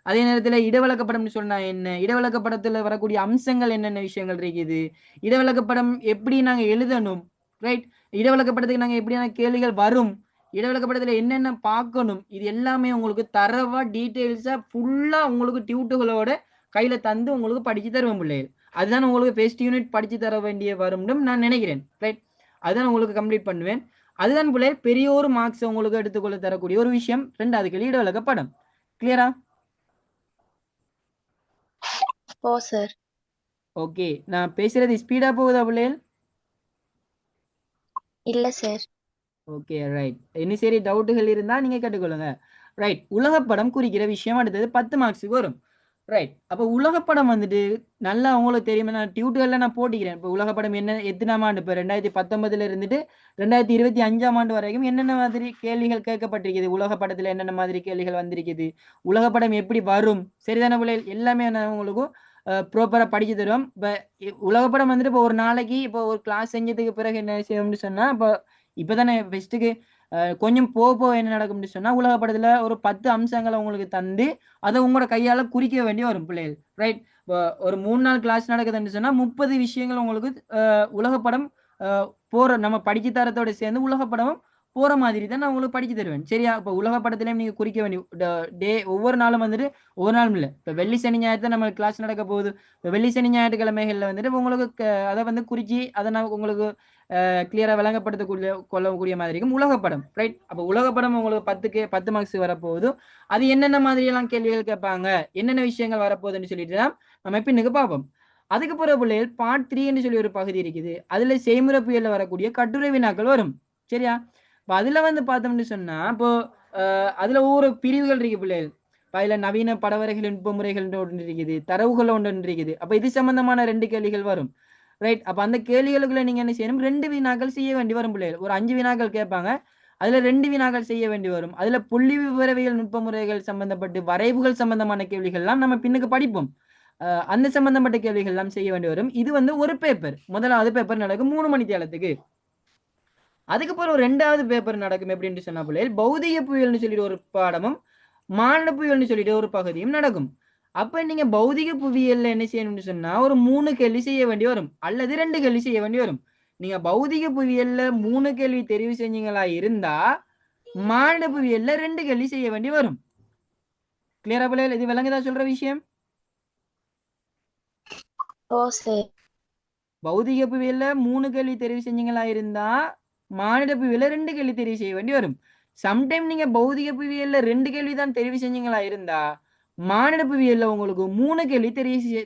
அதே நேரத்தில் இடவிலக்கப்படம்னு சொன்னா என்ன, இடவிலக்கப்படத்தில் வரக்கூடிய அம்சங்கள் என்னென்ன விஷயங்கள் இருக்குது, இடவிலக்கப்படம் எப்படி நாங்கள் எழுதணும், ரைட், இடவிலக்கப்படத்துக்கு நாங்கள் எப்படியான கேள்விகள் வரும், இடவிலக்கப்படத்தில் என்னென்ன பார்க்கணும், இது எல்லாமே உங்களுக்கு தரவாக டீட்டெயில்ஸாக ஃபுல்லாக உங்களுக்கு டியூட்டுகளோட கையில் தந்து உங்களுக்கு படித்து தருவேன் பிள்ளைகள். அதுதான் உங்களுக்கு ஃபர்ஸ்ட் யூனிட் படித்து தர வேண்டிய வரும்னு நான் நினைக்கிறேன். ரைட், அதுதான் உங்களுக்கு கம்ப்ளீட் பண்ணுவேன். அதுதான் பிள்ளைகள் பெரிய ஒரு மார்க்ஸ் உங்களுக்கு எடுத்துக்கொள்ள தரக்கூடிய ஒரு விஷயம். 2வது கேள்வி இடவிலக்கப்படம். கிளியரா? ஓ சார். ஓகே, நான் பேசுறது ஸ்பீடா போகுதா பிள்ளைகள்? இல்ல சார். Okay right. இன்னும் சரி டவுட்டுகள் இருந்தால் நீங்கள் கேட்டுக்கொள்ளுங்க. ரைட், உலகப்படம் குறிக்கிற விஷயம் அடுத்தது 10 மார்க்ஸுக்கு வரும். ரைட், அப்போ உலகப்படம் வந்துட்டு நல்லா உங்களுக்கு தெரியுமா, நான் டியூட்டுகளில் நான் போட்டிக்கிறேன். இப்போ உலகப்படம் என்ன எத்தனாம் ஆண்டு, இப்போ 2019 இருந்துட்டு 2025ஆம் ஆண்டு வரைக்கும் என்னென்ன மாதிரி கேள்விகள் கேட்கப்பட்டிருக்குது, உலகப்படத்தில் என்னென்ன மாதிரி கேள்விகள் வந்திருக்குது, உலகப்படம் எப்படி வரும், சரிதான பிள்ளைகள், எல்லாமே நான் உங்களுக்கு ப்ராப்பராக படித்து தருவோம். இப்போ உலகப்படம் வந்துட்டு இப்போ ஒரு நாளைக்கு இப்போ ஒரு கிளாஸ் செஞ்சதுக்கு பிறகு என்ன செய்யணும்னு சொன்னால் இப்போ தானே ஃபஸ்ட்டுக்கு கொஞ்சம் போக என்ன நடக்கும்னு சொன்னால் உலகப்படத்தில் ஒரு 10 அம்சங்களை உங்களுக்கு தந்து அதை உங்களோட கையால் குறிக்க வேண்டி வரும் பிள்ளைகள். ரைட், இப்போ ஒரு 3 நாள் கிளாஸ் நடக்குதுன்னு சொன்னால் 30 விஷயங்கள் உங்களுக்கு உலகப்படம் போற நம்ம படிச்சு தரத்தோட சேர்ந்து உலகப்படமும் போற மாதிரி தான் நான் உங்களுக்கு படிச்சு தருவேன். சரியா? இப்போ உலகப்படத்திலையும் நீங்க குறிக்க வேண்டிய டே ஒவ்வொரு நாளும் வந்துட்டு ஒவ்வொரு நாளும் இல்லை. இப்போ வெள்ளி சனி ஞாயிறு தான் நம்ம கிளாஸ் நடக்க போகுது. இப்போ வெள்ளி சனி ஞாயிற்றுக்கிழமைகளில் வந்துட்டு உங்களுக்கு அதை வந்து குறிச்சி அதை நான் உங்களுக்கு கிளியரா விளங்கப்படுத்தக்கூடிய கொள்ளக்கூடிய மாதிரி இருக்கும் உலகப்படம். ரைட்? அப்போ உலகப்படம் உங்களுக்கு 10 மார்க்ஸ் வரப்போகுது. அது என்னென்ன மாதிரியெல்லாம் கேள்விகள் கேட்பாங்க, என்னென்ன விஷயங்கள் வரப்போகுதுன்னு சொல்லிட்டு தான் நம்ம பின்னுக்கு பார்ப்போம். அதுக்கு பிறகு பிள்ளைகள் பார்ட் 3 சொல்லி ஒரு பகுதி இருக்குது. அதுல செய்முறை புயல்ல வரக்கூடிய கட்டுரை வினாக்கள் வரும். சரியா? இப்போ அதுல வந்து பார்த்தோம்னு சொன்னா இப்போ அதுல ஒவ்வொரு பிரிவுகள் இருக்கு பிள்ளைகள். அதுல நவீன படவரைகள் நுட்ப முறைகள் ஒன்று இருக்குது, தரவுகள் ஒன்று இருக்குது. அப்ப இது சம்பந்தமான 2 கேள்விகள் வரும். ரைட்? அப்ப அந்த கேள்விகளுக்குள்ள நீங்க என்ன செய்யணும், 2 வினாக்கள் செய்ய வேண்டி வரும் பிள்ளைகள். ஒரு 5 வினாக்கள் கேட்பாங்க. அதுல 2 வினாக்கள் செய்ய வேண்டி வரும். அதுல புள்ளி விவரவியல் நுட்ப முறைகள் சம்பந்தப்பட்டு வரைவுகள் சம்பந்தமான கேள்விகள் எல்லாம் நம்ம பின்னுக்கு படிப்போம். அந்த சம்பந்தப்பட்ட கேள்விகள் எல்லாம் செய்ய வேண்டி வரும். இது வந்து ஒரு பேப்பர். முதலாவது பேப்பர் நடக்கும் 3 மணி தேலத்துக்கு. அதுக்கப்புறம் 2வது பேப்பர் நடக்கும் எப்படின்னு சொன்னா பிள்ளைகள் பௌதிக புயல்னு சொல்லிட்டு ஒரு பாடமும் மானிட புயல்னு சொல்லிட்டு ஒரு பகுதியும் நடக்கும். அப்ப நீங்க பௌதிக புவியியல்ல என்ன செய்யணும்னு சொன்னா ஒரு 3 கேள்வி செய்ய வேண்டி வரும் அல்லது 2 கேள்வி செய்ய வேண்டி வரும். நீங்க பௌதிக புவியியல்ல 3 கேள்வி தெரிவு செஞ்சீங்களா இருந்தா மானிட புவியியல்ல 2 கேள்வி செய்ய வேண்டி வரும். கிளியரா பிள்ளைகள்? இது விளங்குதா சொல்ற விஷயம்? ஓ சார். பௌதிக புவியியல்ல 3 கேள்வி தெரிவு செஞ்சீங்களா இருந்தா மானிட புவியியல்ல 2 கேள்வி தெரிவு செய்ய வேண்டி வரும். சம்டைம் நீங்க பௌதிக புவியியல்ல 2 கேள்வி தான் தெரிவு செஞ்சீங்களா இருந்தா மானிட புவியியல்ல உங்களுக்கு 3 கேள்வி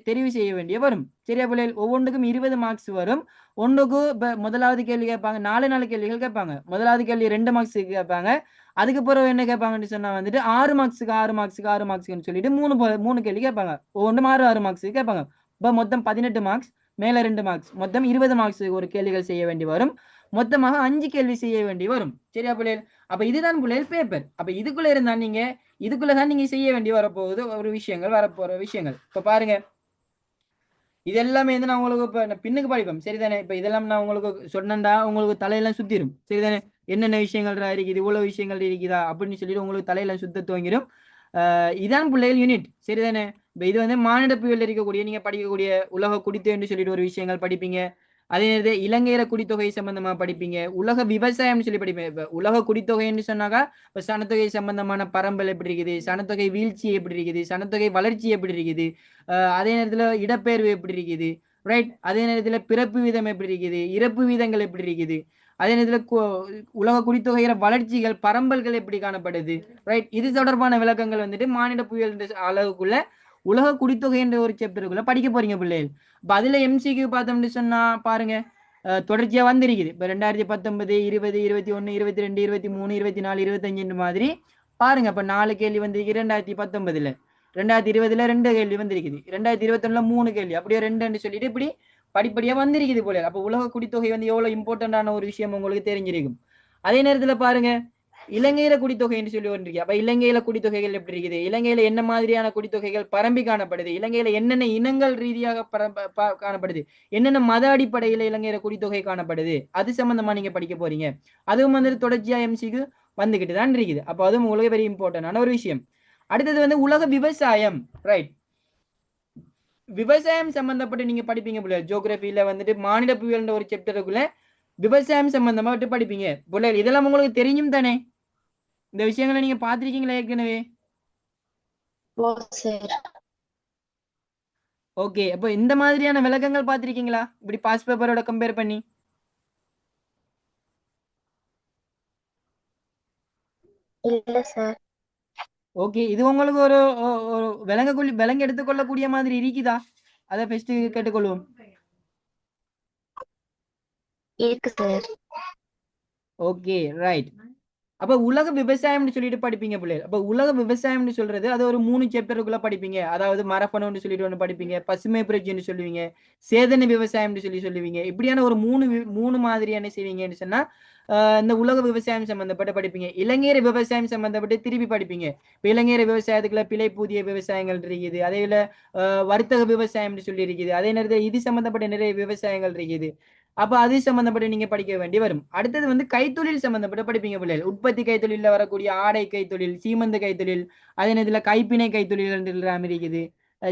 தெரிவு செய்ய வேண்டிய வரும். சரியா பிள்ளைகள்? ஒவ்வொன்றுக்கும் 20 மார்க்ஸ் வரும். ஒன்றுக்கு முதலாவது கேள்வி கேட்பாங்க, 4 கேள்விகள் கேட்பாங்க. முதலாவது கேள்வி 2 மார்க்ஸுக்கு கேட்பாங்க. அதுக்கப்புறம் என்ன கேட்பாங்கன்னு சொன்னா வந்துட்டு 6 மார்க்ஸுக்கு 6 மார்க்ஸ்ன்னு சொல்லிட்டு 3 கேள்வி கேட்பாங்க. ஒவ்வொன்றும் 6 மார்க்ஸுக்கு கேட்பாங்க. இப்போ மொத்தம் 18 மார்க்ஸ், மேல 2 மார்க்ஸ், மொத்தம் 20 மார்க்ஸுக்கு ஒரு கேள்விகள் செய்ய வேண்டி வரும். மொத்தமாக 5 கேள்வி செய்ய வேண்டி வரும். சரியா பிள்ளைகள்? அப்ப இதுதான் பிள்ளைகள் பேப்பர். அப்ப இதுக்குள்ள இருந்தா நீங்க இதுக்குள்ளதான் நீங்க செய்ய வேண்டி வரப்போகுது ஒரு விஷயங்கள், வரப்போற விஷயங்கள். இப்ப பாருங்க, இது எல்லாமே வந்து நான் உங்களுக்கு இப்ப பின்னுக்கு படிப்பேன். சரிதானே? இப்ப இதெல்லாம் நான் உங்களுக்கு சொன்னேன்டா உங்களுக்கு தலையெல்லாம் சுத்திரும். சரிதானே? என்னென்ன விஷயங்கள் இருக்குது, இவ்வளவு விஷயங்கள் இருக்குதா அப்படின்னு சொல்லிட்டு உங்களுக்கு தலையெல்லாம் சுத்த துவங்கிடும். இதான் பிள்ளைகள் யூனிட். சரிதானே? இப்ப இது வந்து மானிட புயல் இருக்கக்கூடிய நீங்க படிக்கக்கூடிய உலக குடித்தொகைன்னு சொல்லிட்டு ஒரு விஷயங்கள் படிப்பீங்க. அதே நேரத்தில் இலங்கையில குடித்தொகை சம்பந்தமா படிப்பீங்க. உலக விவசாயம் சொல்லி படிப்பீங்க. இப்ப உலக குடித்தொகைன்னு சொன்னாக்கா இப்ப சனத்தொகை சம்பந்தமான பரம்பல் எப்படி இருக்குது, சனத்தொகை வீழ்ச்சி எப்படி இருக்குது, சனத்தொகை வளர்ச்சி எப்படி இருக்குது, அதே நேரத்துல இடப்பெயர்வு எப்படி இருக்குது, ரைட்? அதே நேரத்துல பிறப்பு வீதம் எப்படி இருக்குது, இறப்பு வீதங்கள் எப்படி இருக்குது, அதே நேரத்துல உலக குடித்தொகையில வளர்ச்சிகள் பரம்பல்கள் எப்படி காணப்படுது, ரைட்? இது தொடர்பான விளக்கங்கள் வந்துட்டு மானிட புயல் அளவுக்குள்ள உலக குடித்தொகை என்ற ஒரு சாப்டருக்குள்ள படிக்க போறீங்க பிள்ளைகள். இப்ப அதுல எம்சிக்கு பார்த்தோம்னு சொன்னா பாருங்க, தொடர்ச்சியா வந்திருக்குது. இப்ப 2019, 20, 21, 22, 23, 24, 25 மாதிரி பாருங்க. இப்ப 4 கேள்வி வந்திருக்கு 2019ல, 2020ல 2 கேள்வி வந்திருக்குது, 2021ல 3 கேள்வி, அப்படியே 2 சொல்லிட்டு இப்படி படிப்படியா வந்திருக்குது போல. அப்ப உலக குடித்தொகை வந்து எவ்வளவு இம்பார்ட்டன்டான ஒரு விஷயம் உங்களுக்கு தெரிஞ்சிருக்கும். அதே நேரத்துல பாருங்க, இலங்கையில குடித்தொகைன்னு சொல்லி ஒன்று. அப்ப இலங்கையில குடித்தொகைகள் எப்படி இருக்குது, இலங்கையில என்ன மாதிரியான குடித்தொகைகள் பரம்பி காணப்படுது, இலங்கையில என்னென்ன இனங்கள் ரீதியாக காணப்படுது, என்னென்ன மத அடிப்படையில இலங்கையில குடித்தொகை காணப்படுது, அது சம்பந்தமா நீங்க படிக்க போறீங்க. அதுவும் வந்து தொடர்ச்சியா எம்சிக்கு வந்துகிட்டு தான் இருக்குது. அப்போ அதுவும் உங்களுக்கு வெரி இம்பார்ட்டன்டான ஒரு விஷயம். அடுத்தது வந்து உலக விவசாயம். ரைட்? விவசாயம் சம்பந்தப்பட்டு நீங்க படிப்பீங்க போல. ஜியோகிராபியில வந்துட்டு மாநில புயல் ஒரு சாப்டருக்குள்ள விவசாயம் சம்பந்தமா விட்டு படிப்பீங்க போல. இதெல்லாம் உங்களுக்கு தெரியும் தானே? இந்த விஷயங்களை நீங்க பாத்திருக்கீங்களா ஏற்கனவே? ஓ சார். ஓகே. அப்போ இந்த மாதிரியான விளக்கங்கள் பார்த்திருக்கீங்களா இப்படி பாஸ் பேப்பரோட கம்பேர் பண்ணி? இல்ல சார். ஓகே. இது உங்களுக்கு ஒரு விலங்கு எடுத்துக்கொள்ளக்கூடிய மாதிரி இருக்குதா? அதை ஃபர்ஸ்ட் கேட்டுக்கொள்வோம். இருக்கு சார். Okay, right. அப்ப உலக விவசாயம்னு சொல்லிட்டு படிப்பீங்க பிள்ளைகள். அப்ப உலக விவசாயம்னு சொல்றது அது ஒரு 3 சாப்டருக்குள்ள படிப்பீங்க. அதாவது மரபணுன்னு சொல்லிட்டு ஒன்று படிப்பீங்க, பசுமை புரட்சின்னு சொல்லுவீங்க, சேதன விவசாயம்னு சொல்லுவீங்க. இப்படியான ஒரு 3 மாதிரி என்ன செய்வீங்கன்னு சொன்னா இந்த உலக விவசாயம் சம்பந்தப்பட்ட படிப்பீங்க. இலங்கையர் விவசாயம் சம்பந்தப்பட்டு திருப்பி படிப்பீங்க. இப்ப இலங்கையர் விவசாயத்துக்குள்ள பிழை புதிய விவசாயங்கள் இருக்குது, அதே போல வர்த்தக விவசாயம்னு சொல்லி இருக்குது, அதே நேரத்தில் இது சம்பந்தப்பட்ட நிறைய விவசாயங்கள் இருக்குது. அப்ப அது சம்பந்தப்பட்டு நீங்க படிக்க வேண்டி வரும். அடுத்தது வந்து கைத்தொழில் சம்பந்தப்பட்ட படிப்பீங்க பிள்ளைகள். உற்பத்தி கைத்தொழில வரக்கூடிய ஆடை கைத்தொழில், சீமந்த கைத்தொழில், அதே நேரத்துல கைப்பிணை கைத்தொழில்கள் இருக்குது,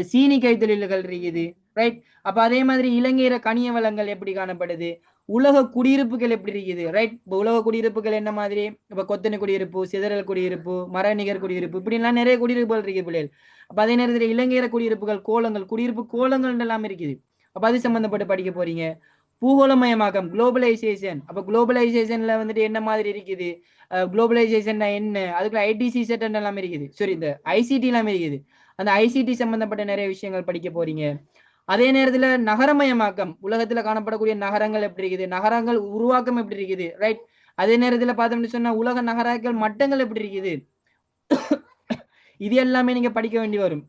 சீனி கைத்தொழில்கள் இருக்குது, ரைட்? அப்ப அதே மாதிரி இலங்கையில கனிய வளங்கள் எப்படி காணப்படுது, உலக குடியிருப்புகள் எப்படி இருக்குது, ரைட்? இப்போ உலக குடியிருப்புகள் என்ன மாதிரி? இப்போ கொத்தனை குடியிருப்பு, சிதறல் குடியிருப்பு, மரநிகர் குடியிருப்பு, இப்படிலாம் நிறைய குடியிருப்புகள் இருக்கு பிள்ளைகள். அப்போ அதே நேரத்தில் இலங்கையர குடியிருப்புகள், கோலங்கள், குடியிருப்பு கோலங்கள் எல்லாம் இருக்குது. அப்போ அது சம்பந்தப்பட்டு படிக்க போறீங்க. பூகோளமயமாக்கம், குளோபலைசேஷன். அப்போ குளோபலைசேஷன்ல வந்துட்டு என்ன மாதிரி இருக்குது, குளோபலைசேஷன் என்ன, அதுக்குள்ள ஐடிசி செட் எல்லாம் இருக்குது, சரி இந்த ஐசிடி எல்லாம் இருக்குது. அந்த ஐசிடி சம்பந்தப்பட்ட நிறைய விஷயங்கள் படிக்க போறீங்க. அதே நேரத்துல நகரமயமாக்கம், உலகத்துல காணப்படக்கூடிய நகரங்கள் எப்படி இருக்குது, நகரங்கள் உருவாக்கம் எப்படி இருக்குது, ரைட்? அதே நேரத்துல பார்த்தோம்னு சொன்னா உலக நகராக்கள் மட்டங்கள் எப்படி இருக்குது, இது எல்லாமே நீங்க படிக்க வேண்டி வரும்.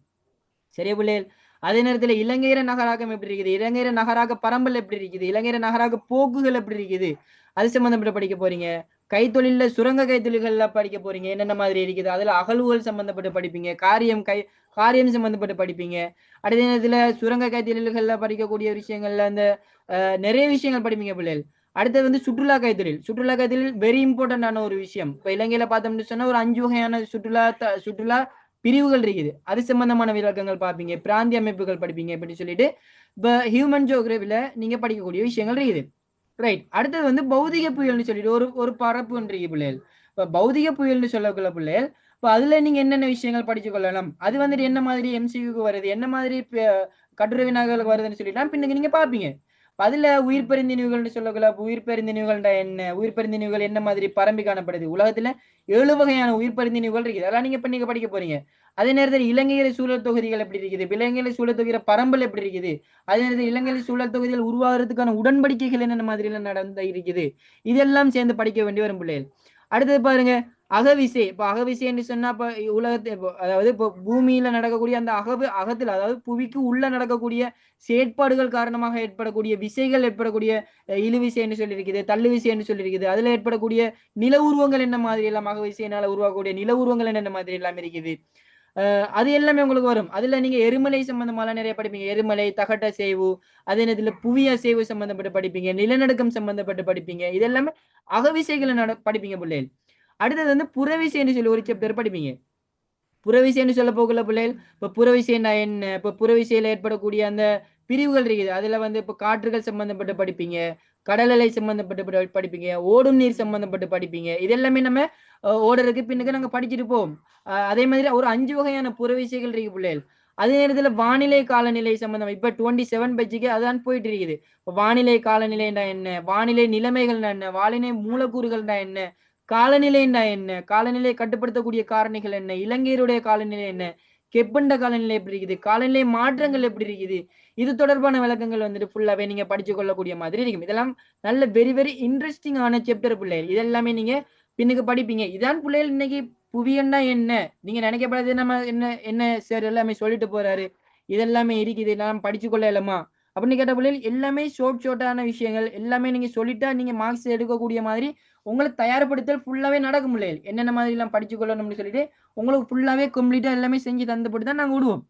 சரியா பிள்ளைகள்? அதே நேரத்துல இலங்கையர நகராக்கம் எப்படி இருக்குது, இலங்கையர நகராக்க பரம்பல் எப்படி இருக்குது, இலங்கையர நகராக்க போக்குகள் எப்படி இருக்குது, அது சம்பந்தப்பட்ட படிக்க போறீங்க. கைத்தொழில சுரங்க கைத்தொழில்கள்ல படிக்க போறீங்க, என்னென்ன மாதிரி இருக்குது, அதுல அகழ்வுகள் சம்பந்தப்பட்டு படிப்பீங்க, காரியம் சம்பந்தப்பட்டு படிப்பீங்க. அதே நேரத்துல சுரங்க கைத்தொழில்கள்ல படிக்கக்கூடிய விஷயங்கள்ல அந்த நிறைய விஷயங்கள் படிப்பீங்க பிள்ளைகள். அடுத்தது வந்து சுற்றுலா கைத்தொழில். சுற்றுலா கைத்தொழில் வெரி இம்பார்ட்டன்டான ஒரு விஷயம். இப்ப இலங்கையில பார்த்தோம்னு சொன்னா ஒரு 5 வகையான சுற்றுலா பிரிவுகள் இருக்குது. அது சம்பந்தமான விளக்கங்கள் பார்ப்பீங்க, பிராந்திய அமைப்புகள் படிப்பீங்க அப்படின்னு சொல்லிட்டு இப்ப ஹியூமன் ஜியோகிராபில நீங்க படிக்கக்கூடிய விஷயங்கள் இருக்குது. ரைட். அடுத்தது வந்து பௌதிக புயல்னு சொல்லிட்டு ஒரு பரப்பு ஒன்று பிள்ளைகள். இப்ப பௌதிக புயல்னு சொல்லக்குள்ள பிள்ளைகள், இப்ப அதுல நீங்க என்னென்ன விஷயங்கள் படிச்சு கொள்ளலாம், அது வந்துட்டு என்ன மாதிரி எம்சிக்கு வருது, என்ன மாதிரி கட்டுரை வினாக்களுக்கு வருதுன்னு சொல்லிட்டு பின்னுக்கு நீங்க பாப்பீங்க. அதுல உயிர் பெருந்திணிவுகள்னு சொல்லக்குள்ள உயிர் பெருந்திணிவுகள்டா என்ன, உயிர் பெருந்திணிவுகள் என்ன மாதிரி பரம்பி காணப்படுது, உலகத்துல 7 வகையான உயிர் பெருந்திணிவுகள் இருக்குது, அதெல்லாம் நீங்க இப்ப நீங்க படிக்க போறீங்க. அதே நேரத்தில் இலங்கையில சூழல் தொகுதிகள் எப்படி இருக்குது, இலங்கையில சூழல் தொகுதியில பரம்பல் எப்படி இருக்குது, அதே நேரத்தில் இலங்கையில சூழல் தொகுதியில் உருவாகிறதுக்கான உடன்படிக்கைகள் என்னென்ன மாதிரி எல்லாம் நடந்து இருக்குது, இதெல்லாம் சேர்ந்து படிக்க வேண்டி வரும் பிள்ளைகள். அடுத்தது பாருங்க அகவிசை. இப்ப அகவிசைன்னு சொன்னா இப்ப உலகத்தை அதாவது இப்போ பூமியில நடக்கக்கூடிய அந்த அகத்துல அதாவது புவிக்கு உள்ள நடக்கக்கூடிய செயற்பாடுகள் காரணமாக ஏற்படக்கூடிய விசைகள், ஏற்படக்கூடிய இழுவிசைன்னு சொல்லியிருக்குது, தள்ளு விசைன்னு சொல்லியிருக்குது. அதுல ஏற்படக்கூடிய நில உருவங்கள் என்ன மாதிரி எல்லாம், அகவிசையினால உருவாக்கக்கூடிய நில உருவங்கள் என்ன மாதிரி எல்லாம் இருக்குது, அது எல்லாமே உங்களுக்கு வரும். அதுல நீங்க எரிமலை சம்பந்தமாலாம் நிறைய படிப்பீங்க. எரிமலை, தகட்ட அசைவு, அதே நேரத்துல புவி அசைவு சம்பந்தப்பட்டு படிப்பீங்க, நிலநடுக்கம் சம்பந்தப்பட்டு படிப்பீங்க. இது எல்லாமே அகவிசைகளை படிப்பீங்க பிள்ளைகள். அடுத்தது வந்து புறவிசைன்னு சொல்லி ஒரு சாப்டர் படிப்பீங்க. புறவிசைன்னு சொல்ல போகல பிள்ளைகள். இப்ப புறவிசைன்னா என்ன, இப்ப புறவிசையில ஏற்படக்கூடிய அந்த பிரிவுகள் இருக்குது. அதுல வந்து இப்ப காற்றுகள் சம்பந்தப்பட்டு படிப்பீங்க, கடல் அலை சம்பந்தப்பட்டு படிப்பீங்க, ஓடும் நீர் சம்பந்தப்பட்டு படிப்பீங்க. இது எல்லாமே நம்ம ஓடுறதுக்கு பின்னுக்கு நாங்க படிச்சுட்டு போவோம். அதே மாதிரி ஒரு 5 வகையான புறவிசைகள் இருக்கு பிள்ளைகள். அதே நேரத்துல வானிலை காலநிலை சம்பந்தம் இப்ப 27 பட்ஜெட் அதான் போயிட்டு இருக்குது. வானிலை காலநிலைன்னா என்ன, வானிலை நிலைமைகள்னா என்ன, வானிலை மூலக்கூறுகள்னா என்ன, காலநிலைன்னா என்ன, காலநிலை கட்டுப்படுத்தக்கூடிய காரணிகள் என்ன, இலங்கையருடைய காலநிலை என்ன, கெப்பண்ட காலநிலை எப்படி இருக்குது, காலநிலை மாற்றங்கள் எப்படி இருக்குது, இது தொடர்பான விளக்கங்கள் வந்துட்டு ஃபுல்லாவே நீங்க படிச்சு கொள்ளக்கூடிய மாதிரி இருக்கும். இதெல்லாம் நல்ல வெரி வெரி இன்ட்ரெஸ்டிங் ஆன சாப்டர் பிள்ளைகள். இதெல்லாமே நீங்க பின்னுக்கு படிப்பீங்க. இதான் பிள்ளைகள் இன்னைக்கு புவியண்டா என்ன, நீங்க நினைக்கப்படாது நம்ம என்ன என்ன சார் எல்லாமே சொல்லிட்டு போறாரு, இதெல்லாமே இருக்குது, இதெல்லாம் படிச்சு கொள்ள இயலுமா அப்படின்னு கேட்ட பிள்ளைகள் எல்லாமே ஷார்ட்டான விஷயங்கள் எல்லாமே நீங்க சொல்லிட்டா நீங்க மார்க்ஸ் எடுக்கக்கூடிய மாதிரி உங்களை தயார்படுத்தல் ஃபுல்லாவே நடக்கும் பிள்ளைகள். என்னென்ன மாதிரி எல்லாம் படிச்சு கொள்ளணும்னு சொல்லிட்டு உங்களுக்கு ஃபுல்லாவே கம்ப்ளீட்டா எல்லாமே செஞ்சு தந்துபட்டு தான் நாங்க விடுவோம்.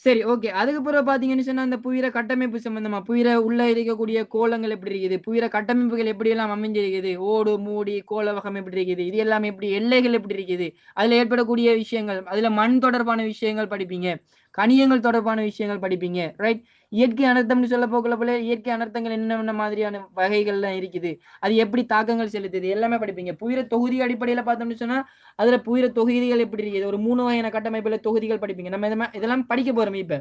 சரி, ஓகே. அதுக்கு பிறகு பாத்தீங்கன்னு சொன்னா அந்த புவியியற கட்டமைப்பு சம்பந்தமா, புவியியற உள்ள இருக்கக்கூடிய கோலங்கள் எப்படி இருக்குது, புவியியற கட்டமைப்புகள் எப்படி எல்லாம் அமைஞ்சிருக்குது, ஓடு மூடி கோள வகம் எப்படி இருக்குது, இது எல்லாமே எப்படி, எல்லைகள் எப்படி இருக்குது, அதுல ஏற்படக்கூடிய விஷயங்கள், அதுல மண் தொடர்பான விஷயங்கள் படிப்பீங்க, கனியங்கள் தொடர்பான விஷயங்கள் படிப்பீங்க, ரைட்? இயற்கை அனர்த்தம்னு சொல்ல போகல போல இயற்கை அனர்த்தங்கள் என்னென்ன மாதிரியான வகைகள்லாம் இருக்குது, அது எப்படி தாக்கங்கள் செலுத்துது, எல்லாமே படிப்பீங்க. புவியியற தொகுதி அடிப்படையில பார்த்தோம்னு சொன்னா அதுல புவியியற தொகுதிகள் எப்படி இருக்குது, ஒரு 3 வகையான கட்டமைப்புல தொகுதிகள் படிப்பீங்க. நம்ம இதெல்லாம் படிக்க போறோம் இப்ப.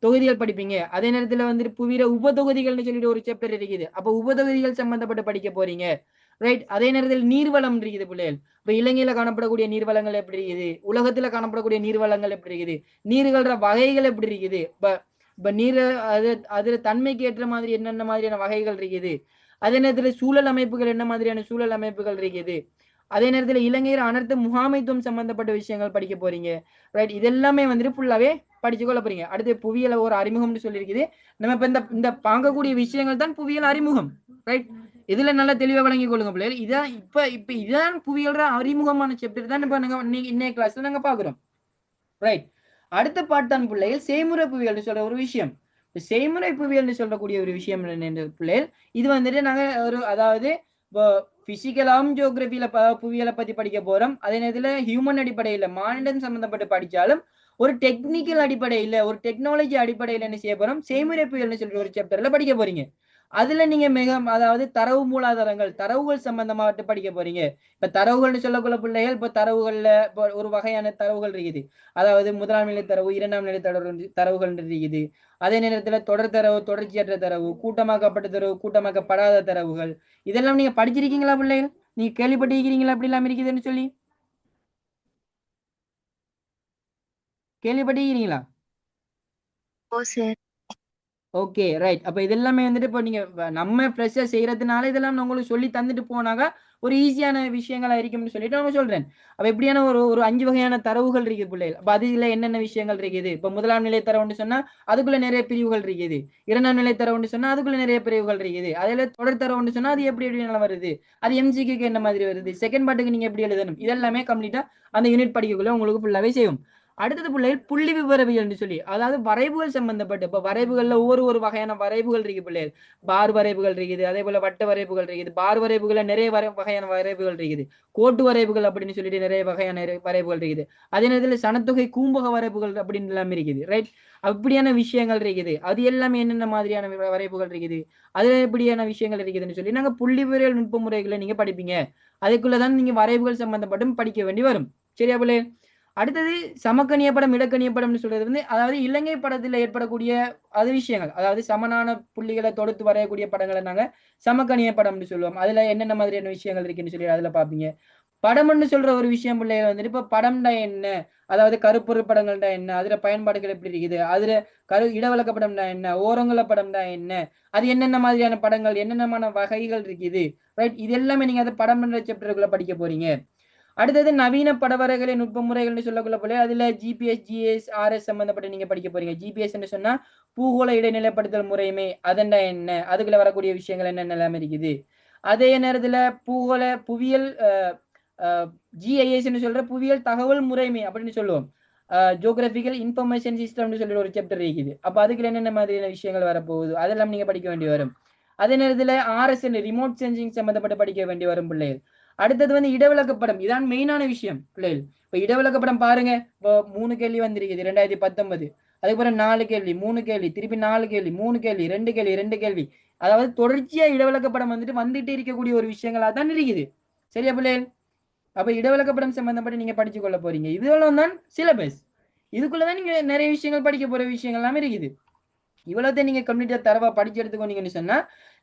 தொகுதிகள் படிப்பீங்க. அதே நேரத்துல வந்துட்டு புவியியற உபதொகுதிகள்னு சொல்லிட்டு ஒரு சாப்டர் இருக்குது. அப்ப உபதொகுதிகள் சம்பந்தப்பட்டு படிக்க போறீங்க, ரைட்? அதே நேரத்தில் நீர்வளம் இருக்குது பிள்ளைகள். இப்ப இலங்கையில காணப்படக்கூடிய நீர்வளங்கள் எப்படி இருக்குது, உலகத்துல காணப்படக்கூடிய நீர்வளங்கள் எப்படி இருக்குது, நீர்கள்ற வகைகள் எப்படி இருக்குது, இப்ப நீர் அதுல தன்மைக்கு ஏற்ற மாதிரி என்னென்ன மாதிரியான வகைகள் இருக்குது, அதே நேரத்துல சூழல் அமைப்புகள் என்ன மாதிரியான சூழல் அமைப்புகள் இருக்குது, அதே நேரத்துல இலங்கையர் அனர்த்த முகாமைத்துவம் சம்பந்தப்பட்ட விஷயங்கள் படிக்க போறீங்க, ரைட்? இதெல்லாமே வந்துட்டு ஃபுல்லாவே படிச்சு கொள்ள போறீங்க. அடுத்து புவியியல ஒரு அறிமுகம்னு சொல்லியிருக்குது. நம்ம இப்ப இந்த பார்க்கக்கூடிய விஷயங்கள் தான் புவியியல் அறிமுகம், ரைட்? இதுல நல்லா தெளிவா வழங்கி கொள்ளுங்க பிள்ளைகள். இதான் இப்ப இதான் புவியியல் அறிமுகமான சாப்டர் தான் இப்ப நாங்க இன்னைய கிளாஸ்ல நாங்க பாக்குறோம், ரைட்? அடுத்த பாட்டான் பிள்ளைகள் செய்முறை புவியியல் சொல்ற ஒரு விஷயம். செய்முறை புவியியல் சொல்லக்கூடிய ஒரு விஷயம் என்ன பிள்ளைகள், இது வந்துட்டு நாங்க ஒரு அதாவது இப்போ பிசிக்கலாவும் ஜியோகிராபியில புவியியலை பத்தி படிக்க போறோம். அதே நேரத்துல ஹியூமன் அடிப்படையில மானிடன் சம்பந்தப்பட்டு படிச்சாலும் ஒரு டெக்னிக்கல் அடிப்படையில ஒரு டெக்னாலஜி அடிப்படையில என்ன செய்ய போறோம், செய்முறை புவியியல்னு சொல்ற ஒரு சாப்டர்ல படிக்க போறீங்க. அதுல நீங்க மிக அதாவது தரவு மூலாதாரங்கள் தரவுகள் சம்பந்தமா படிக்க போறீங்க. இப்ப தரவுகள்னு சொல்லக்குள்ள பிள்ளைகள் இப்ப தரவுகள்ல இப்ப ஒரு வகையான தரவுகள் இருக்குது. அதாவது முதலாம் நிலை தரவு, இரண்டாம் நிலை தரவுகள் இருக்குது. அதே நேரத்துல தொடர் தரவு, தொடர்ச்சியற்ற தரவு, கூட்டமாக்கப்பட்ட தரவு, கூட்டமாக்கப்படாத தரவுகள், இதெல்லாம் நீங்க படிச்சிருக்கீங்களா பிள்ளைகள்? நீங்க கேள்விப்பட்டிருக்கிறீங்களா அப்படி எல்லாம் இருக்குதுன்னு சொல்லி? கேள்விப்பட்டிருக்கிறீங்களா? ஓ சார். Okay right. அப்ப இதெல்லாமே வந்துட்டு இப்போ நீங்க நம்ம ஃப்ரெஷ்ஷாக செய்யறதுனால இதெல்லாம் நான் உங்களுக்கு சொல்லி தந்துட்டு போனாக்கா ஒரு ஈஸியான விஷயங்களா இருக்கும்னு சொல்லிட்டு நான் சொல்றேன். அப்ப எப்படியான ஒரு ஒரு 5 வகையான தரவுகள் இருக்குது பிள்ளைகள். அப்ப அதுல என்னென்ன விஷயங்கள் இருக்குது? இப்ப முதலாம் நிலை தரவுன்னு சொன்னா அதுக்குள்ள நிறைய பிரிவுகள் இருக்குது. இரண்டாம் நிலை தரவுன்னு சொன்னா அதுக்குள்ள நிறைய பிரிவுகள் இருக்குது. அதுல தொடர் தரவுன்னு சொன்னா அது எப்படி எப்படி நல்லா வருது? அது எம்சிக்கு என்ன மாதிரி வருது? செகண்ட் பார்ட்டுக்கு நீங்க எப்படி எழுதணும்? இதெல்லாமே கம்ப்ளீட்டா அந்த யூனிட் படிக்கக்குள்ள உங்களுக்கு ஃபுல்லாவே செய்யும். அடுத்தது பிள்ளைகள் புள்ளி விவரவியல் சொல்லி, அதாவது வரைவுகள் சம்பந்தப்பட்டு. இப்ப வரைவுகள்ல ஒரு வகையான வரைவுகள் இருக்கு பிள்ளைகள். பார் வரைவுகள் இருக்குது, அதே போல வட்ட வரைவுகள் இருக்குது. பார் வரைவுகள்ல நிறைய வகையான வரைவுகள் இருக்குது. கோட்டு வரைவுகள் அப்படின்னு சொல்லிட்டு நிறைய வகையான வரைவுகள் இருக்குது. அதே நேரத்தில் சனத்தொகை கூம்பக வரைவுகள் அப்படின்னு எல்லாம் இருக்குது. ரைட். அப்படியான விஷயங்கள் இருக்குது. அது எல்லாமே என்னென்ன மாதிரியான வரைவுகள் இருக்குது, அதுல எப்படியான விஷயங்கள் இருக்குதுன்னு சொல்லி நாங்க புள்ளி விவரவியல் நுட்ப முறைகளை நீங்க படிப்பீங்க. அதுக்குள்ளதான் நீங்க வரைவுகள் சம்பந்தப்பட்டும் படிக்க வேண்டி வரும். சரியா பிள்ளை? அடுத்தது சமக்கணிய படம், இடக்கணிய படம்னு சொல்றது வந்து அதாவது இலங்கை படத்தில் ஏற்படக்கூடிய அது விஷயங்கள், அதாவது சமனான புள்ளிகளை தொடுத்து வரையக்கூடிய படங்களை நாங்க சமக்கணிய படம்னு சொல்லுவோம். அதுல என்னென்ன மாதிரியான விஷயங்கள் இருக்குன்னு சொல்லி அதுல பாப்பீங்க. படம்னு சொல்ற ஒரு விஷயம் பிள்ளைகள் வந்துட்டு இப்ப படம்டா என்ன, அதாவது கருப்பொரு படங்கள்டா என்ன, அதுல பயன்பாடுகள் எப்படி இருக்குது, அதுல இடவிலக்க படம்டா என்ன, ஓரங்கள படம்டா என்ன, அது என்னென்ன மாதிரியான படங்கள், என்னென்ன வகைகள் இருக்குது. ரைட். இது எல்லாமே நீங்க அதை படம் சாப்டருக்குள்ள படிக்க போறீங்க. அடுத்தது நவீன படவரைகளை நுட்ப முறைகள்னு சொல்லக்குள்ள போல அதுல ஜிபிஎஸ், ஜிஎஸ், ஆர்எஸ் சம்பந்தப்பட்ட நீங்க படிக்க போறீங்க. ஜிபிஎஸ் சொன்னா பூகோள இடைநிலைப்படுத்தல் முறைமை, அதெண்டா என்ன, அதுக்குள்ள வரக்கூடிய விஷயங்கள் என்னென்ன எல்லாமே இருக்குது. அதே நேரத்துல பூகோள புவியியல் ஜிஐஎஸ் சொல்ற புவியியல் தகவல் முறைமை அப்படின்னு சொல்லுவோம். ஜியோகிராபிக்கல் இன்ஃபர்மேஷன் சிஸ்டம்னு சொல்லி ஒரு சாப்டர் இருக்குது. அப்ப அதுக்குள்ள என்னென்ன மாதிரியான விஷயங்கள் வரப்போகுது அதெல்லாம் நீங்க படிக்க வேண்டி வரும். அதே நேரத்துல ஆர்எஸ் ரிமோட் சென்சிங் சம்பந்தப்பட்ட படிக்க வேண்டி வரும் பிள்ளைகள். அடுத்தது வந்து இடவிலக்கப்படம். இதான் மெயினான விஷயம் பிள்ளைகள். இப்ப இடவிலக்கப்படம் பாருங்க. இப்போ 3 கேள்வி வந்திருக்குது 2019. அதுக்கப்புறம் 4 கேள்வி, 3 கேள்வி, திருப்பி 4 கேள்வி, 3 கேள்வி, 2 கேள்வி, 2 கேள்வி. அதாவது தொடர்ச்சியா இடவிலக்கப்படம் வந்துட்டு இருக்கக்கூடிய ஒரு விஷயங்களா தான் இருக்குது. சரியா பிள்ளைகள்? அப்ப இடவிலக்கப்படம் சம்பந்தப்பட்டு நீங்க படிச்சு கொள்ள போறீங்க. இதெல்லாம் தான் சிலபஸ். இதுக்குள்ளதான் நீங்க நிறைய விஷயங்கள் படிக்க போற விஷயங்கள் எல்லாமே இருக்குது. இவ்வளோத்தையும் நீங்க கம்ப்ளீட்டா தரவா படிச்சு எடுத்துக்கொண்டீங்கன்னு சொன்னா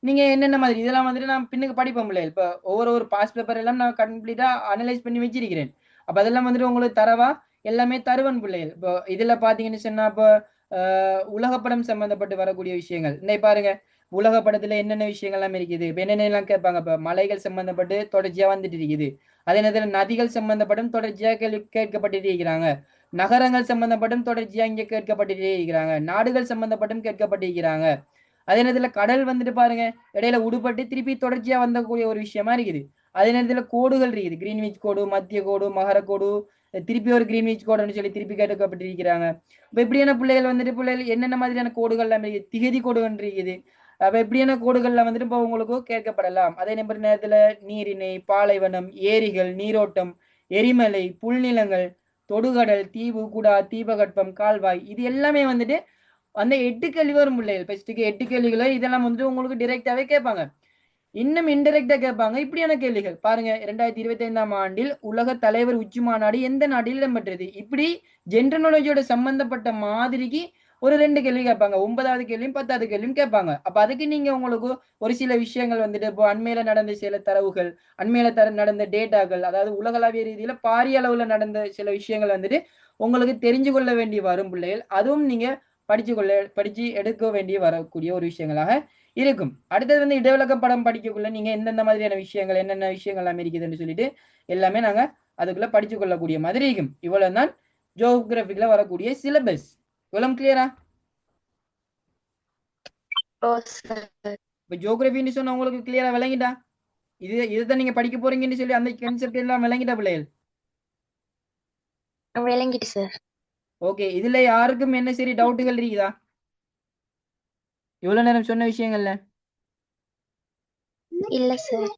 நீங்க என்னென்ன மாதிரி இதெல்லாம் வந்துட்டு நான் பின்னுக்கு படிப்போம் இல்லையா? இப்போ ஒவ்வொரு பாஸ் பேப்பர் எல்லாம் நான் கம்ப்ளீட்டா அனலைஸ் பண்ணி வச்சிருக்கிறேன். அப்ப அதெல்லாம் வந்துட்டு உங்களுக்கு தரவா எல்லாமே தருவன் பிள்ளைகள். இப்போ இதுல பாத்தீங்கன்னு சொன்னா இப்போ உலகப்படம் சம்பந்தப்பட்டு வரக்கூடிய விஷயங்கள் இன்னைக்கு பாருங்க. உலக படத்துல என்னென்ன விஷயங்கள் எல்லாம் இருக்குது, இப்ப என்னென்ன எல்லாம் கேட்பாங்க. இப்ப மலைகள் சம்பந்தப்பட்டு தொடர்ச்சியா வந்துட்டு இருக்குது. அதே நேரத்தில் நதிகள் சம்பந்தப்பட்டும் தொடர்ச்சியா கேட்கப்பட்டுட்டு இருக்கிறாங்க. நகரங்கள் சம்பந்தப்பட்டும் தொடர்ச்சியா இங்க கேட்கப்பட்டுட்டே இருக்கிறாங்க. நாடுகள் சம்பந்தப்பட்டும் கேட்கப்பட்டிருக்கிறாங்க. அதே நேரத்துல கடல் வந்துட்டு பாருங்க இடையில உடுபட்டு திருப்பி தொடர்ச்சியா வந்தக்கூடிய ஒரு விஷயமா இருக்குது. அதே நேரத்துல கோடுகள் இருக்குது. கிரீன்விச் கோடு, மத்திய கோடு, மகர கோடு, திருப்பி ஒரு கிரீன்விச் கோடுன்னு சொல்லி திருப்பி கேட்கப்பட்டிருக்கிறாங்க. இப்ப எப்படியான பிள்ளைகள் வந்துட்டு பிள்ளைகள் என்னென்ன மாதிரியான கோடுகள் எல்லாம் இருக்குது, திகதி கோடுகள் இருக்குது. அப்ப எப்படியான கோடுகள்ல வந்துட்டு இப்போ உங்களுக்கு கேட்கப்படலாம். அதே நேரத்துல நீரிணை, பாலைவனம், ஏரிகள், நீரோட்டம், எரிமலை, புல்நிலங்கள், தொடுகடல், தீவு, குடா, தீபகற்பம், கால்வாய், இது எல்லாமே வந்துட்டு அந்த 8 கேள்வி வரும் பிள்ளைகள். ஃபர்ஸ்ட்டுக்கு 8 கேள்விகளை இதெல்லாம் வந்துட்டு உங்களுக்கு டைரக்டாவே கேட்பாங்க. இன்னும் இன்டைரக்டா கேட்பாங்க. இப்படியான கேள்விகள் பாருங்க. 2025ஆம் ஆண்டில் உலக தலைவர் உச்சி மாநாடு எந்த நாட்டில் இடம்பெற்றது? இப்படி ஜெனரல் நாலேஜோட சம்பந்தப்பட்ட மாதிரிக்கு ஒரு 2 கேள்வி கேட்பாங்க. 9வது கேள்வியும் 10வது கேள்வியும் கேட்பாங்க. அப்ப அதுக்கு நீங்க உங்களுக்கு ஒரு சில விஷயங்கள் வந்துட்டு இப்போ அண்மையில நடந்த சில தரவுகள், அண்மையில நடந்த டேட்டாக்கள், அதாவது உலகளாவிய ரீதியில பாரிய அளவுல நடந்த சில விஷயங்கள் வந்துட்டு உங்களுக்கு தெரிஞ்சு கொள்ள வேண்டி வரும் பிள்ளைகள். அதுவும் நீங்க படிச்சு எடுக்க வேண்டிய வரக்கூடிய ஒரு விஷயங்களாக இருக்கும். அடுத்தது வந்து இடவிலக்க படம் படிக்கக்குள்ள நீங்க எந்தெந்த மாதிரியான விஷயங்கள் என்னென்ன விஷயங்கள் எல்லாம் இருக்குதுன்னு சொல்லிட்டு எல்லாமே நாங்க அதுக்குள்ள படிச்சு கொள்ளக்கூடிய மாதிரி இருக்கும். இவ்வளவுதான் ஜியோகிராபிக்ல வரக்கூடிய சிலபஸ். இவ்வளவு கிளியரா? ஓ சார். இப்ப ஜியோகிராபின்னு சொன்னா உங்களுக்கு கிளியரா விளங்கிட்டா? இதுதான் நீங்க படிக்க போறீங்கன்னு சொல்லி அந்த கான்செப்ட் எல்லாம் விளங்கிட்டா பிள்ளைகள்? விளங்கிட்டு சார். ஓகே. இதுல யாருக்கும் என்ன சரி டவுட்டுகள் இருக்குதா இவ்வளவு நேரம் சொன்ன விஷயங்கள்ல? இல்ல சார்.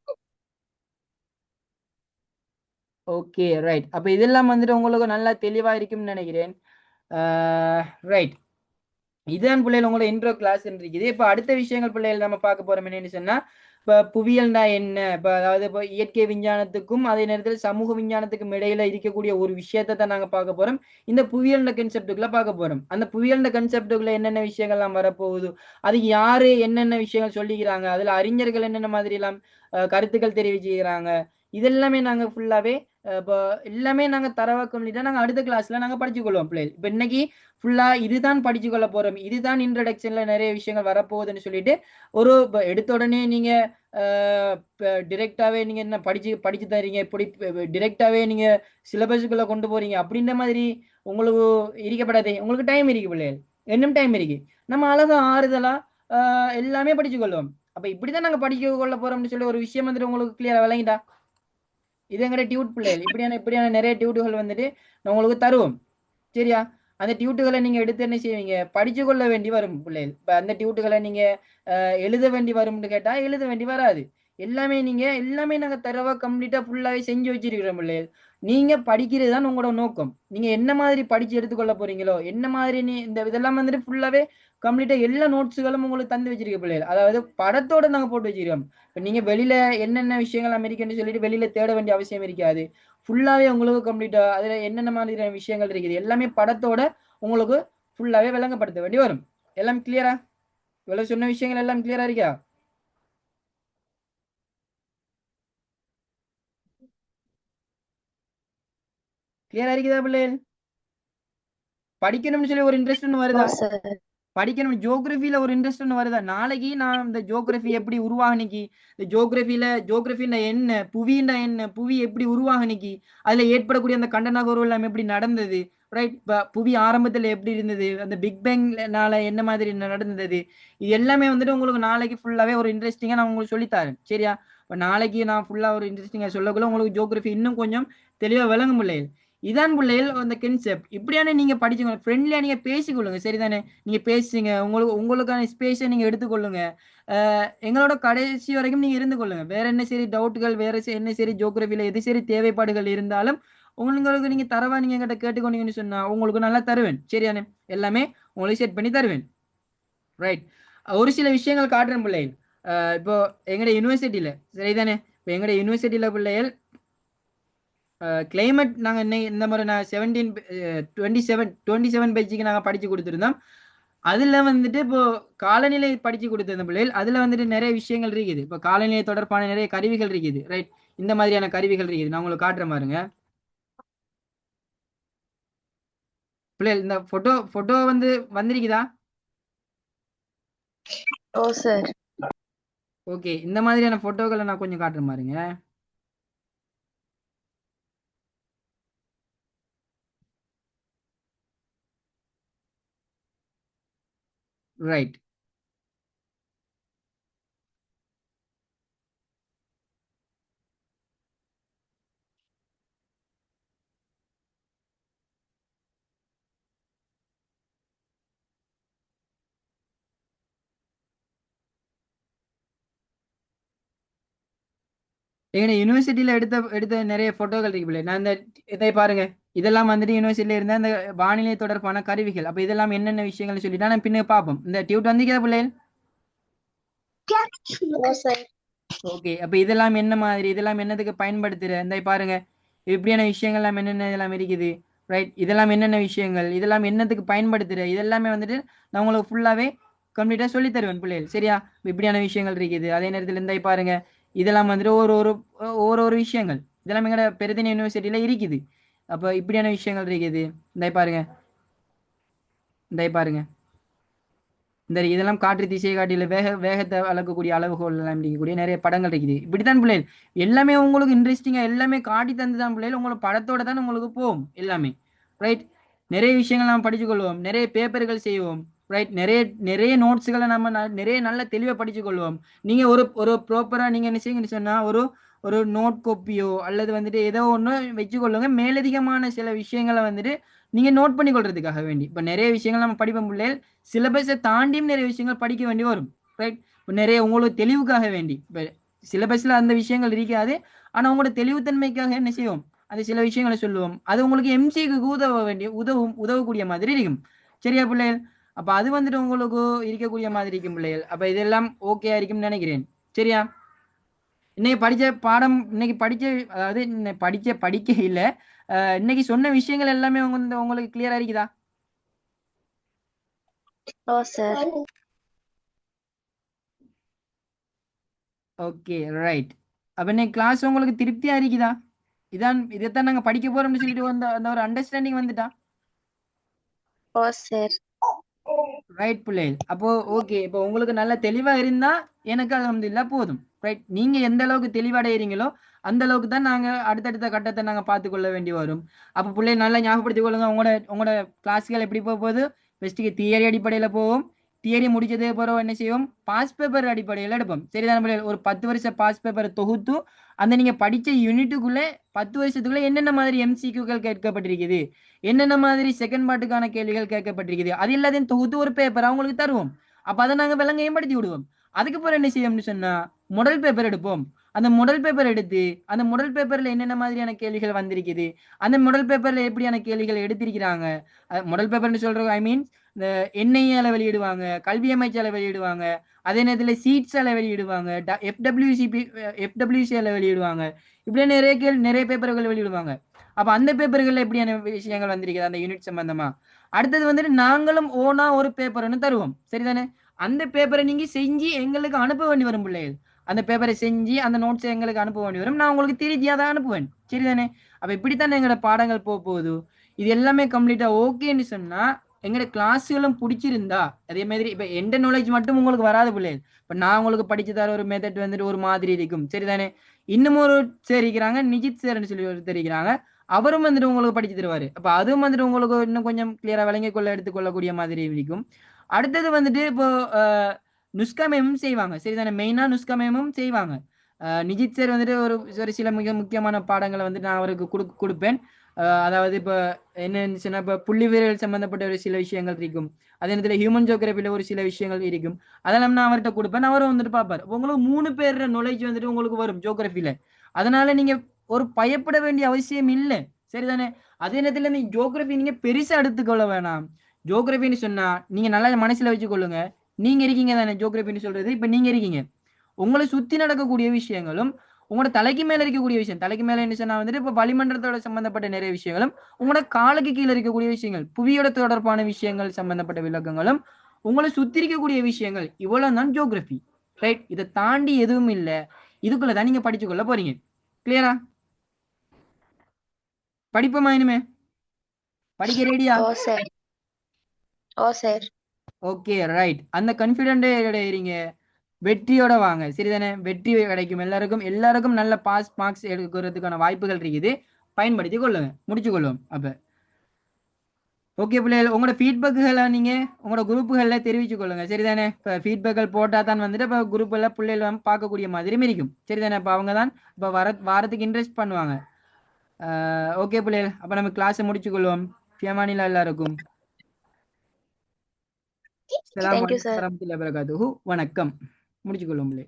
Okay right. அப்ப இதெல்லாம் வந்துட்டு உங்களுக்கு நல்லா தெளிவா இருக்கும்னு நினைக்கிறேன். ரைட். இதுதான் பிள்ளைகள் உங்களோட இன்ட்ரோ கிளாஸ் இருக்குது. இப்போ அடுத்த விஷயங்கள் பிள்ளைகள் நம்ம பார்க்க போறோம் என்னன்னு சொன்னா, இப்போ புவியியல்னா என்ன, இப்போ அதாவது இப்போ இயற்கை விஞ்ஞானத்துக்கும் அதே நேரத்தில் சமூக விஞ்ஞானத்துக்கும் இடையில இருக்கக்கூடிய ஒரு விஷயத்தை தான் நாங்கள் பார்க்க போறோம். இந்த புவியியல் கன்செப்டுக்குள்ள பார்க்க போறோம். அந்த புவியியல் கன்செப்டுக்குள்ள என்னென்ன விஷயங்கள்லாம் வரப்போகுது, அதுக்கு யாரு என்னென்ன விஷயங்கள் சொல்லிக்கிறாங்க, அதுல அறிஞர்கள் என்னென்ன மாதிரி எல்லாம் கருத்துக்கள் தெரிவிச்சுக்கிறாங்க, இதெல்லாமே நாங்கள் ஃபுல்லாவே இப்போ எல்லாமே நாங்கள் தரவா கம்ப்ளீட்டா நாங்கள் அடுத்த கிளாஸ்ல நாங்கள் படிச்சுக்கொள்வோம் பிள்ளைகள். இப்போ இன்னைக்கு ஃபுல்லா இதுதான் படிச்சு கொள்ள போறோம், இதுதான் இன்ட்ரடக்ஷன்ல நிறைய விஷயங்கள் வரப்போகுதுன்னு சொல்லிட்டு ஒரு எடுத்த உடனே நீங்க டிரெக்டாவே நீங்க என்ன படிச்சு தரீங்க, இப்படி டிரெக்டாவே நீங்க சிலபஸுக்குள்ள கொண்டு போறீங்க அப்படின்ற மாதிரி உங்களுக்கு இருக்கப்படாதே. உங்களுக்கு டைம் இருக்கு பிள்ளைகள், இன்னும் டைம் இருக்கு. நம்ம அழகா ஆறுதலா எல்லாமே படிச்சு கொள்வோம். அப்ப இப்படிதான் நாங்க படிக்க கொள்ள போறோம்னு சொல்லி ஒரு விஷயம் வந்துட்டு உங்களுக்கு கிளியரா விளங்கிட்டா? இது எங்கட டியூட் பிள்ளைகள். இப்படியான நிறைய டியூட்டுகள் வந்துட்டு நான் உங்களுக்கு தருவோம். சரியா? அந்த டியூட்டுகளை நீங்க எடுத்து என்ன செய்வீங்க, படிச்சு கொள்ள வேண்டி வரும் பிள்ளைகள். இப்ப அந்த டியூட்டுகளை நீங்க எழுத வேண்டி வரும்னு கேட்டா எழுத வேண்டி வராது. எல்லாமே நாங்க தரவா கம்ப்ளீட்டா ஃபுல்லாவே செஞ்சு வச்சிருக்கிறோம் பிள்ளைகள். நீங்க படிக்கிறது தான் உங்களோட நோக்கம். நீங்க என்ன மாதிரி படிச்சு எடுத்துக்கொள்ள போறீங்களோ, என்ன மாதிரி இந்த இதெல்லாம் வந்துட்டு ஃபுல்லாவே கம்ப்ளீட்டா எல்லா நோட்ஸுகளும் உங்களுக்கு தந்து வச்சிருக்க பிள்ளைகள். அதாவது படத்தோட நாங்க போட்டு வச்சிருக்கோம். இப்ப நீங்க வெளியில என்னென்ன விஷயங்கள் அமெரிக்கன்னு சொல்லிட்டு வெளியில தேட வேண்டிய அவசியம் இருக்காது. ஃபுல்லாவே உங்களுக்கு கம்ப்ளீட்டா அதுல என்னென்ன மாதிரியான விஷயங்கள் இருக்குது எல்லாமே படத்தோட உங்களுக்கு ஃபுல்லாவே விளங்கப்படுத்த வேண்டி வரும். எல்லாம் கிளியரா? இவ்வளவு சொன்ன விஷயங்கள் எல்லாம் கிளியரா இருக்கா? கிளியரா இருக்குதா பிள்ளைகள்? படிக்கணும்னு சொல்லி ஒரு இன்ட்ரெஸ்ட் ஒன்று ஓ வருதா? சார். படிக்கணும், ஜியோகிராஃபில ஒரு இன்ட்ரெஸ்ட் ஒன்று வருதா? நாளைக்கு நான் இந்த ஜியோகிராஃபி எப்படி உருவாகணிக்கு, இந்த ஜியோகிராஃபின்னா என்ன, புவின்னா என்ன, புவி எப்படி உருவாகணிக்கு, அதுல ஏற்படக்கூடிய அந்த கண்ட நகர்வு எல்லாம் எப்படி நடந்தது, ரைட்? புவி ஆரம்பத்துல எப்படி இருந்தது, அந்த பிக் பேங்னால என்ன மாதிரி நடந்தது, இது எல்லாமே வந்துட்டு உங்களுக்கு நாளைக்கு ஃபுல்லாவே ஒரு இன்ட்ரெஸ்டிங்கா நான் உங்களுக்கு சொல்லித்தரேன். சரியா? இப்போ நாளைக்கு நான் ஃபுல்லா ஒரு இன்ட்ரெஸ்டிங்கா சொல்லக்குள்ள உங்களுக்கு ஜியோகிராஃபி இன்னும் கொஞ்சம் தெளிவா விளங்கும் பிள்ளைகள். இதான் பிள்ளைகள் அந்த கென்செப்ட். இப்படியான நீங்க படிச்சுக்கோங்க, ஃப்ரெண்ட்லியா நீங்க பேசிக்கொள்ளுங்க. சரிதானே? நீங்க பேசுங்க, உங்களுக்கான ஸ்பேஸை நீங்க எடுத்துக்கொள்ளுங்க. எங்களோட கடைசி வரைக்கும் நீங்க இருந்து கொள்ளுங்க. வேற என்ன சரி டவுட்டுகள், வேற என்ன சரி ஜியோகிராஃபில எது சரி தேவைப்பாடுகள் இருந்தாலும் உங்களுக்கு நீங்க தரவா நீங்க என்கிட்ட கேட்டுக்கொண்டீங்கன்னு சொன்னா உங்களுக்கு நல்லா தருவேன். சரியானே? எல்லாமே உங்களுக்கு செட் பண்ணி தருவேன். ரைட்? ஒரு சில விஷயங்கள் காட்டுறேன் பிள்ளைகள். இப்போ எங்கட யூனிவர்சிட்டியில, சரிதானே? இப்போ எங்கட யூனிவர்சிட்டியில பிள்ளைகள் கிளைமேட் நாங்கள் இந்த முறை நான் 27 பேஜுக்கு நாங்கள் படித்து கொடுத்துருந்தோம். அதில் வந்துட்டு இப்போ காலநிலை படித்து கொடுத்துருந்த பிள்ளைகள் அதில் வந்துட்டு நிறைய விஷயங்கள் இருக்குது. இப்போ காலநிலை தொடர்பான நிறைய கருவிகள் இருக்குது. ரைட்? இந்த மாதிரியான கருவிகள் இருக்குது. நான் உங்களுக்கு காட்டுறேன் பாருங்க பிள்ளைகள். இந்த போட்டோ வந்து வந்திருக்குதா? ஓ சார். ஓகே, இந்த மாதிரியான போட்டோக்களை நான் கொஞ்சம் காட்டுறேன் பாருங்க. ரைட். எங்க யூனிவர்சிட்டியில எடுத்த நிறைய போட்டோக்கள் இருக்கு பிள்ளை. நான் இதை பாருங்க. இதெல்லாம் வந்துட்டு யூனிவர்சிட்டியில இருந்த அந்த வானிலை தொடர்பான கருவிகள். அப்ப இதெல்லாம் என்னென்ன விஷயங்கள் சொல்லிட்டு நான் பின்ன பார்ப்போம். இந்த டியூட் வந்திருக்கா பிள்ளைகள்? ஓ சார். ஓகே, அப்ப இதெல்லாம் என்ன மாதிரி, இதெல்லாம் என்னதுக்கு பயன்படுத்துற இந்த பாருங்க. இப்படியான விஷயங்கள் எல்லாம் என்னென்ன இதெல்லாம் இருக்குது. ரைட்? இதெல்லாம் என்னென்ன விஷயங்கள், இதெல்லாம் என்னத்துக்கு பயன்படுத்துற, இதெல்லாமே வந்துட்டு நான் உங்களுக்கு ஃபுல்லாவே கம்ப்ளீட்டா சொல்லி தருவேன் பிள்ளைகள். சரியா? இப்படியான விஷயங்கள் இருக்குது. அதே நேரத்தில் இந்த பாருங்க. இதெல்லாம் வந்துட்டு ஒரு ஒரு ஒரு ஒரு விஷயங்கள் இதெல்லாம் எங்கட பெருதின யூனிவர்சிட்டியில இருக்குது. அப்ப இப்படியான விஷயங்கள் இருக்குது. இந்த பாருங்க, இந்த பாருங்க. இந்த இதெல்லாம் காற்று திசை காட்டில வேகத்தை அளக்கக்கூடிய அளவுகோல் எல்லாம் இருக்கக்கூடிய நிறைய படங்கள் இருக்குது. இப்படித்தான் பிள்ளைகள் எல்லாமே உங்களுக்கு இன்ட்ரெஸ்டிங்கா எல்லாமே காட்டி தந்து தான் பிள்ளைகள் உங்களுக்கு படத்தோட தான் உங்களுக்கு போகும் எல்லாமே. ரைட்? நிறைய விஷயங்கள் நாம் படிச்சு கொள்வோம், நிறைய பேப்பர்கள் செய்வோம். ரைட்? நிறைய நிறைய நோட்ஸுகளை நம்ம நிறைய நல்ல தெளிவாக படிச்சு கொள்வோம். நீங்க ஒரு ஒரு ப்ராப்பரா நீங்க என்ன செய்யுங்கன்னு சொன்னா ஒரு ஒரு நோட் கோப்பியோ அல்லது வந்துட்டு ஏதோ ஒன்று வச்சுக்கொள்ளுங்க. மேலதிகமான சில விஷயங்களை வந்துட்டு நீங்க நோட் பண்ணி கொள்றதுக்காக வேண்டி. இப்ப நிறைய விஷயங்கள் நம்ம படிப்போம் பிள்ளைகள், சிலபஸை தாண்டியும் நிறைய விஷயங்கள் படிக்க வேண்டி வரும். ரைட்? நிறைய உங்களுக்கு தெளிவுக்காக வேண்டி இப்போ சிலபஸ்ல அந்த விஷயங்கள் இருக்காது. ஆனா உங்களோட தெளிவுத்தன்மைக்காக என்ன செய்வோம், அந்த சில விஷயங்களை சொல்லுவோம். அது உங்களுக்கு எம்சிக்கு உதவ வேண்டிய உதவக்கூடிய மாதிரி இருக்கும். சரியா பிள்ளைகள்? அப்ப அது வந்துட்டு உங்களுக்கு இருக்கக்கூடிய மாதிரி இருக்கும் பிள்ளைகள். அப்ப இதெல்லாம் ஓகே இருக்கும்னு நினைக்கிறேன். சரியா? இன்னைக்கு படிச்ச பாடம், இன்னைக்கு படிச்ச, அதாவது படிக்க இல்ல, இன்னைக்கு சொன்ன விஷயங்கள் எல்லாமே உங்களுக்கு கிளியரா இருக்குதா? ஓ சார். Okay, right. அப்ப இன்னைக்கு கிளாஸ் உங்களுக்கு திருப்தியா இருக்குதா? இதைத்தான் நாங்க படிக்க போறோம்னு சொல்லிட்டு அந்த ஒரு அண்டர்ஸ்டாண்டிங் வந்துட்டா? ஓ சார். ரைட் பிள்ளைகள். அப்போ ஓகே, இப்போ உங்களுக்கு நல்ல தெளிவா இருந்தா எனக்கு அல்ஹம்துலில்லாஹ் போதும். ரைட். நீங்க எந்த அளவுக்கு தெளிவடைகிறீங்களோ அந்த அளவுக்கு தான் நாங்க அடுத்தடுத்த கட்டத்தை நாங்க பார்த்து கொள்ள வேண்டி வரும். அப்போ பிள்ளைகள் நல்லா ஞாபகப்படுத்திக் கொள்ளுங்க. உங்களோட கிளாஸ்கள் எப்படி போக போகுது? ஃபர்ஸ்ட்டுக்கு தியரி அடிப்படையில் போவோம். தியரி முடிச்சதே பிறகு என்ன செய்வோம்? பாஸ் பேப்பர் அடிப்படையில் எடுப்போம். சரிதான பிள்ளைகள்? ஒரு 10 வருஷ பாஸ் பேப்பரை தொகுத்து அந்த நீங்க படிச்ச யூனிட்டுக்குள்ளே 10 வருஷத்துக்குள்ள என்னென்ன மாதிரி எம்சிக்யூக்கள் கேட்கப்பட்டிருக்குது, என்னென்ன மாதிரி செகண்ட் பார்ட்டுக்கான கேள்விகள் கேட்கப்பட்டிருக்குது, அது எல்லாத்தையும் தொகுத்து ஒரு பேப்பர் அவங்களுக்கு தருவோம். அப்ப அதை நாங்க விலங்கையும் படுத்தி விடுவோம். அதுக்கப்புறம் என்ன செய்யோம்னு சொன்னா முதல் பேப்பர் எடுப்போம். அந்த முதல் பேப்பர் எடுத்து அந்த முதல் பேப்பர்ல என்னென்ன மாதிரியான கேள்விகள் வந்திருக்குது, அந்த முதல் பேப்பர்ல எப்படியான கேள்விகள் எடுத்திருக்கிறாங்க, முதல் பேப்பர்னு சொல்ற ஐ மீன் இந்த என்ஐஏல வெளியிடுவாங்க, கல்வி அமைச்சால வெளியிடுவாங்க, அதே நேரத்தில் சீட்ஸால வெளியிடுவாங்க, எஃப்டபிள்யூசியால வெளியிடுவாங்க, இப்படியே நிறைய பேப்பர்கள் வெளியிடுவாங்க. அப்ப அந்த பேப்பர்கள்ல எப்படியான விஷயங்கள் வந்திருக்குது அந்த யூனிட் சம்பந்தமா. அடுத்தது வந்துட்டு நாங்களும் ஓனா ஒரு பேப்பர் ஒன்று தருவோம். சரிதானே? அந்த பேப்பரை நீங்க செஞ்சு எங்களுக்கு அனுப்ப வேண்டி வரும் பிள்ளைகள். அந்த பேப்பரை செஞ்சு அந்த நோட்ஸை எங்களுக்கு அனுப்ப வேண்டி வரும். நான் உங்களுக்கு திருத்தியாக தான் அனுப்புவேன். சரிதானே? அப்ப இப்படித்தான் எங்களோட பாடங்கள் போக போகுது. இது எல்லாமே கம்ப்ளீட்டா ஓகேன்னு சொன்னா எங்களோட கிளாஸ்களும் பிடிச்சிருந்தா, அதே மாதிரி இப்ப எந்த நாலேஜ் மட்டும் உங்களுக்கு வராது பிள்ளைகள். இப்ப நான் உங்களுக்கு படிச்சு தர ஒரு மெத்தட் வந்துட்டு ஒரு மாதிரி இருக்கும். சரிதானே? இன்னும் ஒரு சார் இருக்கிறாங்க, நிஜித் சார்னு சொல்லி ஒருத்தர் இருக்கிறாங்க. அவரும் வந்துட்டு உங்களுக்கு படிச்சு தருவாரு. அப்ப அதுவும் வந்துட்டு உங்களுக்கு இன்னும் கொஞ்சம் கிளியரா விளங்கிக் கொள்ள எடுத்துக்கொள்ளக்கூடிய மாதிரி இருக்கும். அடுத்தது வந்துட்டு இப்போ நுஸ்கா மேமும் செய்வாங்க. சரிதானே? மெயினா நுஸ்கா மேமும் செய்வாங்க. நிஜித் சார் வந்துட்டு ஒரு சில மிக முக்கியமான பாடங்களை வந்து நான் அவருக்கு கொடுப்பேன். அதாவது இப்போ என்னன்னு சொன்னா, இப்போ புள்ளி விவரல் சம்பந்தப்பட்ட ஒரு சில விஷயங்கள் இருக்கும். அதே நேரத்தில் ஹியூமன் ஜியோகிராபில ஒரு சில விஷயங்கள் இருக்கும். அதெல்லாம் நான் அவர்கிட்ட கொடுப்பேன். அவரும் வந்துட்டு பார்ப்பார். உங்களுக்கு 3 பேர் நாலேஜ் வந்துட்டு உங்களுக்கு வரும் ஜியோகிராபில. அதனால நீங்க ஒரு பயப்பட வேண்டிய அவசியம் இல்லை. சரிதானே? அதே நேரத்தில் நீங்க ஜியோகிராபி நீங்க பெருசா எடுத்துக்கொள்ள வேணாம். ஜியோகிராபின்னு சொன்னா நீங்க நல்லா மனசுல வச்சுக்கொள்ளுங்க. நீங்க இருக்கீங்க தானே ஜியோகிராபின்னு சொல்றது. இப்ப நீங்க இருக்கீங்க. உங்களை சுத்தி நடக்கக்கூடிய விஷயங்களும் உங்களோட தலைக்கு மேல இருக்கக்கூடிய விஷயம், தலைக்கு மேல என்ன சொன்னா வந்துட்டு இப்ப வளிமண்டலத்தோட சம்பந்தப்பட்ட நிறைய விஷயங்களும், உங்களோட காலுக்கு கீழே இருக்கக்கூடிய விஷயங்கள், புவியோட தொடர்பான விஷயங்கள் சம்பந்தப்பட்ட விளக்கங்களும், உங்களை சுத்தி இருக்கக்கூடிய விஷயங்கள், இவ்வளவு தான் ஜியோகிராபி. ரைட்? இதை தாண்டி எதுவும் இல்லை. இதுக்குள்ளதான் நீங்க படிச்சுக்கொள்ள போறீங்க. கிளியரா? படிப்போமா இனிமே? படிக்க ரெடியா? ஓ சார். ஓ சார். Okay, right. அந்த கான்ஃபிடென்ட் இருங்க. வெற்றியோட வாங்க. சரிதானே? வெற்றி கிடைக்கும். எல்லாருக்கும் எல்லாருக்கும் நல்ல பாஸ் மார்க்ஸ் எடுக்கிறதுக்கான வாய்ப்புகள் இருக்குது. பயன்படுத்தி கொள்ளுங்க. முடிச்சு கொள்ளுவோம். அப்ப ஓகே பிள்ளைகள், உங்களோட ஃபீட்பேக்குகளை நீங்க உங்களோட குரூப்புகள்ல தெரிவிச்சு கொள்ளுங்க. சரிதானே? இப்போ ஃபீட்பேக்கள் போட்டா தான் வந்துட்டு இப்போ குரூப்ல பிள்ளைகள் பார்க்கக்கூடிய மாதிரி இருக்கும். சரிதானே? இப்போ அவங்க தான் இப்போ வாரத்துக்கு இன்ட்ரெஸ்ட் பண்ணுவாங்க. ஓகே பிள்ளைகள், அப்போ நம்ம கிளாஸை முடிச்சு கொள்வோம். ஃபியமானிலா எல்லாருக்கும். அஸ்ஸலாமு தேங்க்யூ அலைக்கும் சார். வரஹ்மத்துல்லாஹி வபரகாத்துஹு. வணக்கம். முடிச்சு கொள்வோம் பிள்ளை.